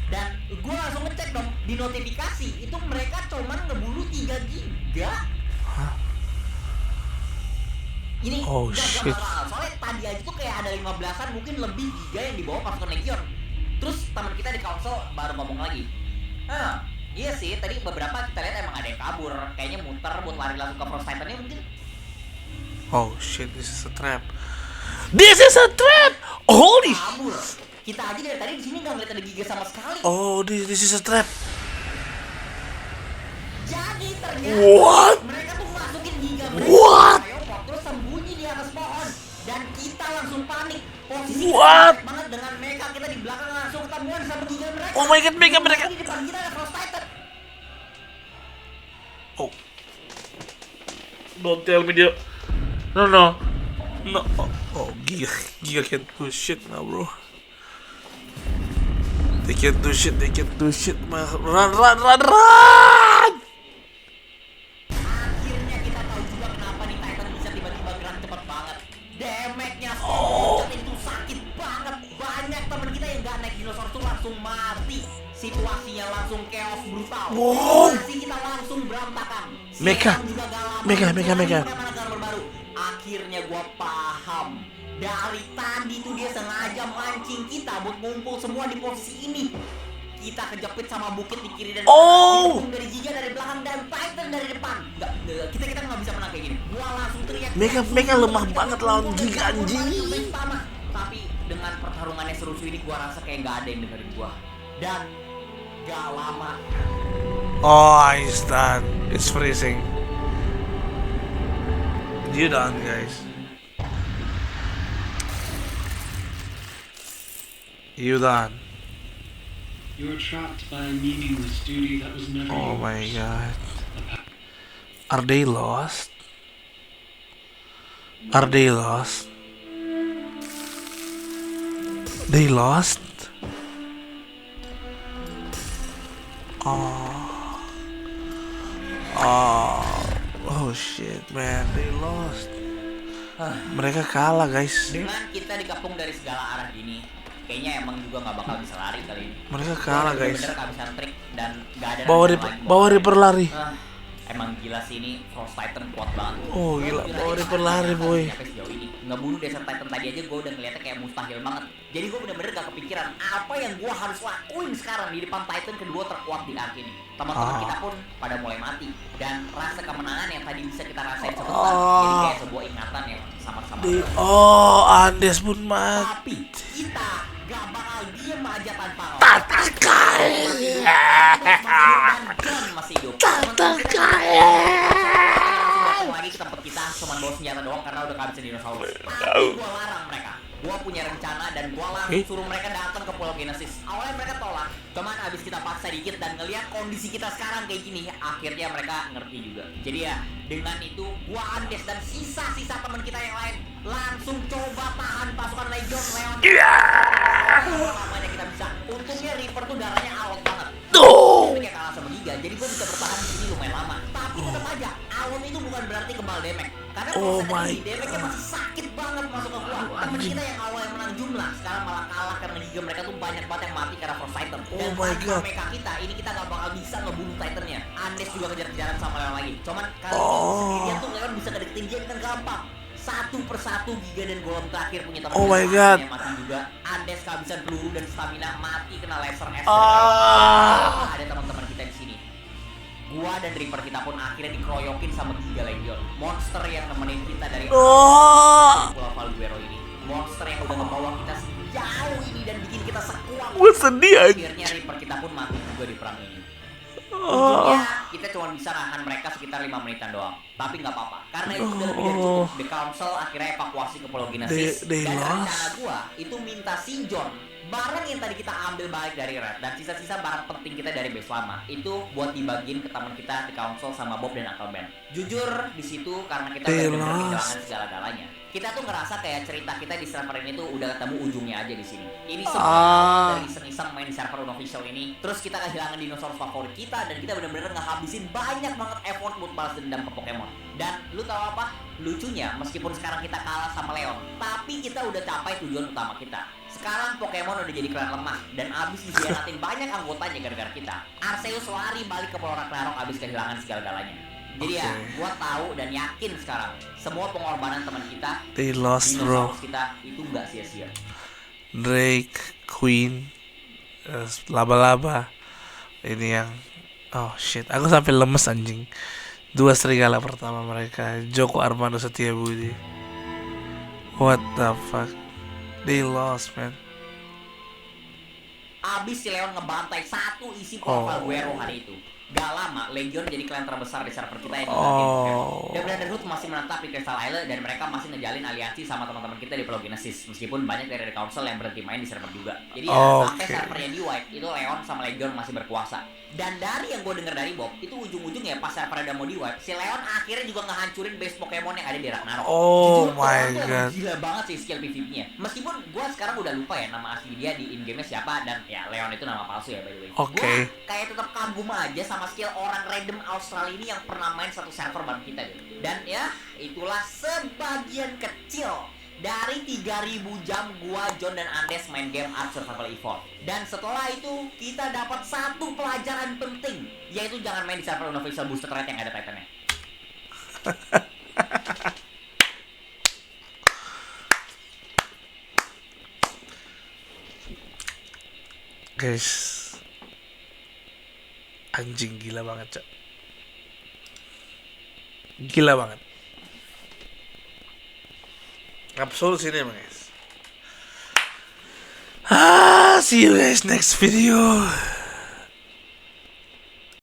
Dan gue langsung ngecek dong di notifikasi itu mereka cuman ngebunuh 3 giga. Ini
shit.
Soalnya tadi aja tuh kayak ada 15-an mungkin lebih giga yang dibawa pasukan Legion. Terus teman kita di Council baru ngomong lagi. Iya sih, tadi beberapa kita lihat emang ada yang kabur, kayaknya muter buat lari langsung ke Frost Titan-nya mungkin.
Oh shit, this is a trap. This is a trap. Holy.
Kabur. Kita aja dari tadi di sini nggak ngeliat ada giga sama sekali.
Oh, this is a trap.
Jadi ternyata mereka tuh masukin giga mereka. Terus sembunyi di atas pohon dan kita langsung panik. Posisi banget dengan Mecha kita di belakang langsung ketemuan sama giga mereka.
Oh my god, mereka.
Di depan kita ada Frost Titan.
Oh. Don't tell me dia. No. Oh, Giga can't do shit now, bro. They can't do shit, man. Run!
Akhirnya kita tahu juga kenapa nih Titan bisa tiba-tiba gerak cepat banget. Damage-nya itu sakit banget. Banyak teman kita yang gak naik dinosaur tuh langsung mati. Situasinya langsung chaos brutal. Masih kita langsung berantakan.
Mecha.
Leon juga gak lama
Mecha.
mencari mana baru. Akhirnya gua paham. Dari tadi tuh dia sengaja mancing kita buat ngumpul semua di posisi ini. Kita kejepit sama bukit di kiri dan
Oh.
dari Giga dari belakang dan Titan dari depan. Kita nggak bisa menang kayak gini. Gua langsung teriak.
Mecha lemah banget lawan Giga anjing.
Tapi dengan pertarungannya seru ini gua rasa kayak nggak ada yang dengerin gua. Dan gak lama.
Oh, it's done. It's freezing. You done, guys. You done.
You were trapped by a meaningless duty that was never
Oh
yours.
my god. Are they lost? Are they lost? They lost? Oh shit man, they lost. Mereka kalah guys.
Dengan kita dikepung dari segala arah gini, kayaknya emang juga nggak bakal bisa lari kali ini.
Mereka kalah guys.
Bener kehabisan trik dan nggak ada.
Bawa Reaper lari.
Emang gila sih ini Frost Titan kuat banget.
Oh gila, bawa Reaper lari boy.
Sampai sejauh ini ngebunuh Desert Titan tadi aja gue udah ngeliatnya kayak mustahil banget. Jadi gue bener-bener gak kepikiran apa yang gue harus lakuin sekarang di depan Titan kedua terkuat di arc ini. Teman-teman kita pun pada mulai mati dan rasa kemenangan yang tadi bisa kita rasain sebentar jadi kayak sebuah ingatan yang sama-sama.
Oh, Andes pun mati.
Tapi kita gak bakal diem aja tanpa masih hidup. Lagi ke tempat kita cuma bawa senjata doang karena udah kehabisan dinosaurus. Tapi gua larang mereka. Gua punya rencana dan gua langsung suruh mereka datang ke Pulau Genesis. Awalnya mereka tolak, cuman abis kita paksa dikit dan ngeliat kondisi kita sekarang kayak gini, akhirnya mereka ngerti juga. Jadi ya, dengan itu gua Andes dan sisa-sisa teman kita yang lain langsung coba tahan pasukan Legion Leon. Namanya kita bisa. Untungnya Reaper tuh darahnya alot banget. Tapi kayak kalah sama Giga, jadi gua bisa bertahan di sini lumayan lama. Tapi tetap aja, alot itu bukan berarti kebal damage. Karena damage-nya masih sakit banget masuk ke gua. Temen kita yang awalnya menang jumlah, sekarang malah kalah karena Giga mereka tuh banyak banget yang mati karena Frost Titan. Dan tanpa mecha kita, ini kita gak bakal bisa ngebunuh Titannya. Andes juga kejar-kejaran sama Leon lagi. Cuman kali ini dia tuh Leon bisa kedeketin dia dengan gampang. Satu persatu Giga dan Golem terakhir punya teman yang mati juga. Andes kehabisan peluru dan stamina mati kena laser es. Ada teman-teman kita di sini. Gua dan Reaper kita pun akhirnya dikeroyokin sama Giga Legion. Monster yang nemenin kita dari Pulau Valguero ini. Monster yang udah ngebawa kita sejauh ini dan bikin kita sekuat.
Gue sedih aja.
Akhirnya Reaper kita pun mati juga di perang ini. Ujungnya kita cuma bisa nahan mereka sekitar 5 menitan doang. Tapi nggak apa-apa, karena itu udah lebih dari cukup. The Council akhirnya evakuasi ke Pulau Genesis. Dan rencana gua itu minta si John barang yang tadi kita ambil balik dari Red dan sisa-sisa barang penting kita dari base lama itu buat dibagiin ke teman kita The Council sama Bob dan Uncle Ben. Jujur di situ karena kita udah kehilangan segala-galanya. Kita tuh ngerasa kayak cerita kita di server ini tuh udah ketemu ujungnya aja di sini. Ini semua dari iseng-iseng main di server unofficial ini. Terus kita kehilangan dinosaurus favorit kita dan kita benar-benar ngehabisin banyak banget effort buat balas dendam ke Pokemon. Dan lu tahu apa? Lucunya meskipun sekarang kita kalah sama Leon, tapi kita udah capai tujuan utama kita. Sekarang Pokemon udah jadi klan lemah dan abis dikhianatin banyak anggotanya gara-gara kita. Arceus lari balik ke Pulau Ragnarok abis kehilangan segala-galanya. Jadi ya, gua tahu dan yakin sekarang semua pengorbanan teman kita, dinosaurus kita itu nggak sia-sia.
Drake, Queen, laba-laba, ini yang, oh shit, aku sampai lemes anjing. 2 serigala pertama mereka, Joko Armando Setiabudi. What the fuck, they lost man.
Abis si Leon ngebantai satu isi Pulau Valguero hari itu. Gak lama, Legion jadi klan terbesar di server kita yang dan Brotherhood masih menetap di Crystal Island dan mereka masih ngejalin aliansi sama teman-teman kita di Pulau Genesis. Meskipun banyak dari The Council yang berhenti main di server juga. Jadi ya, sampai servernya di wipe, itu Leon sama Legion masih berkuasa. Dan dari yang gue denger dari Bob, itu ujung-ujungnya pas server udah mau di wipe, si Leon akhirnya juga ngehancurin base Pokemon yang ada di Ragnarok.
Oh my god,
gila banget sih skill PvP-nya. Meskipun gue sekarang udah lupa ya nama asli dia di in-game siapa, dan ya Leon itu nama palsu ya by the way. Gue kayak tetap kagum aja sama skill orang random Australia ini yang pernah main satu server bareng kita gitu. Dan ya itulah sebagian kecil dari 3000 jam gua, John dan Andes main game Ark Survival Evolved. Dan setelah itu kita dapat satu pelajaran penting, yaitu jangan main di server unofficial Boosted Raid yang ada Titannya.
Guys, anjing gila banget, Cok. Gila banget. Absol sini emang, guys. See you guys next video.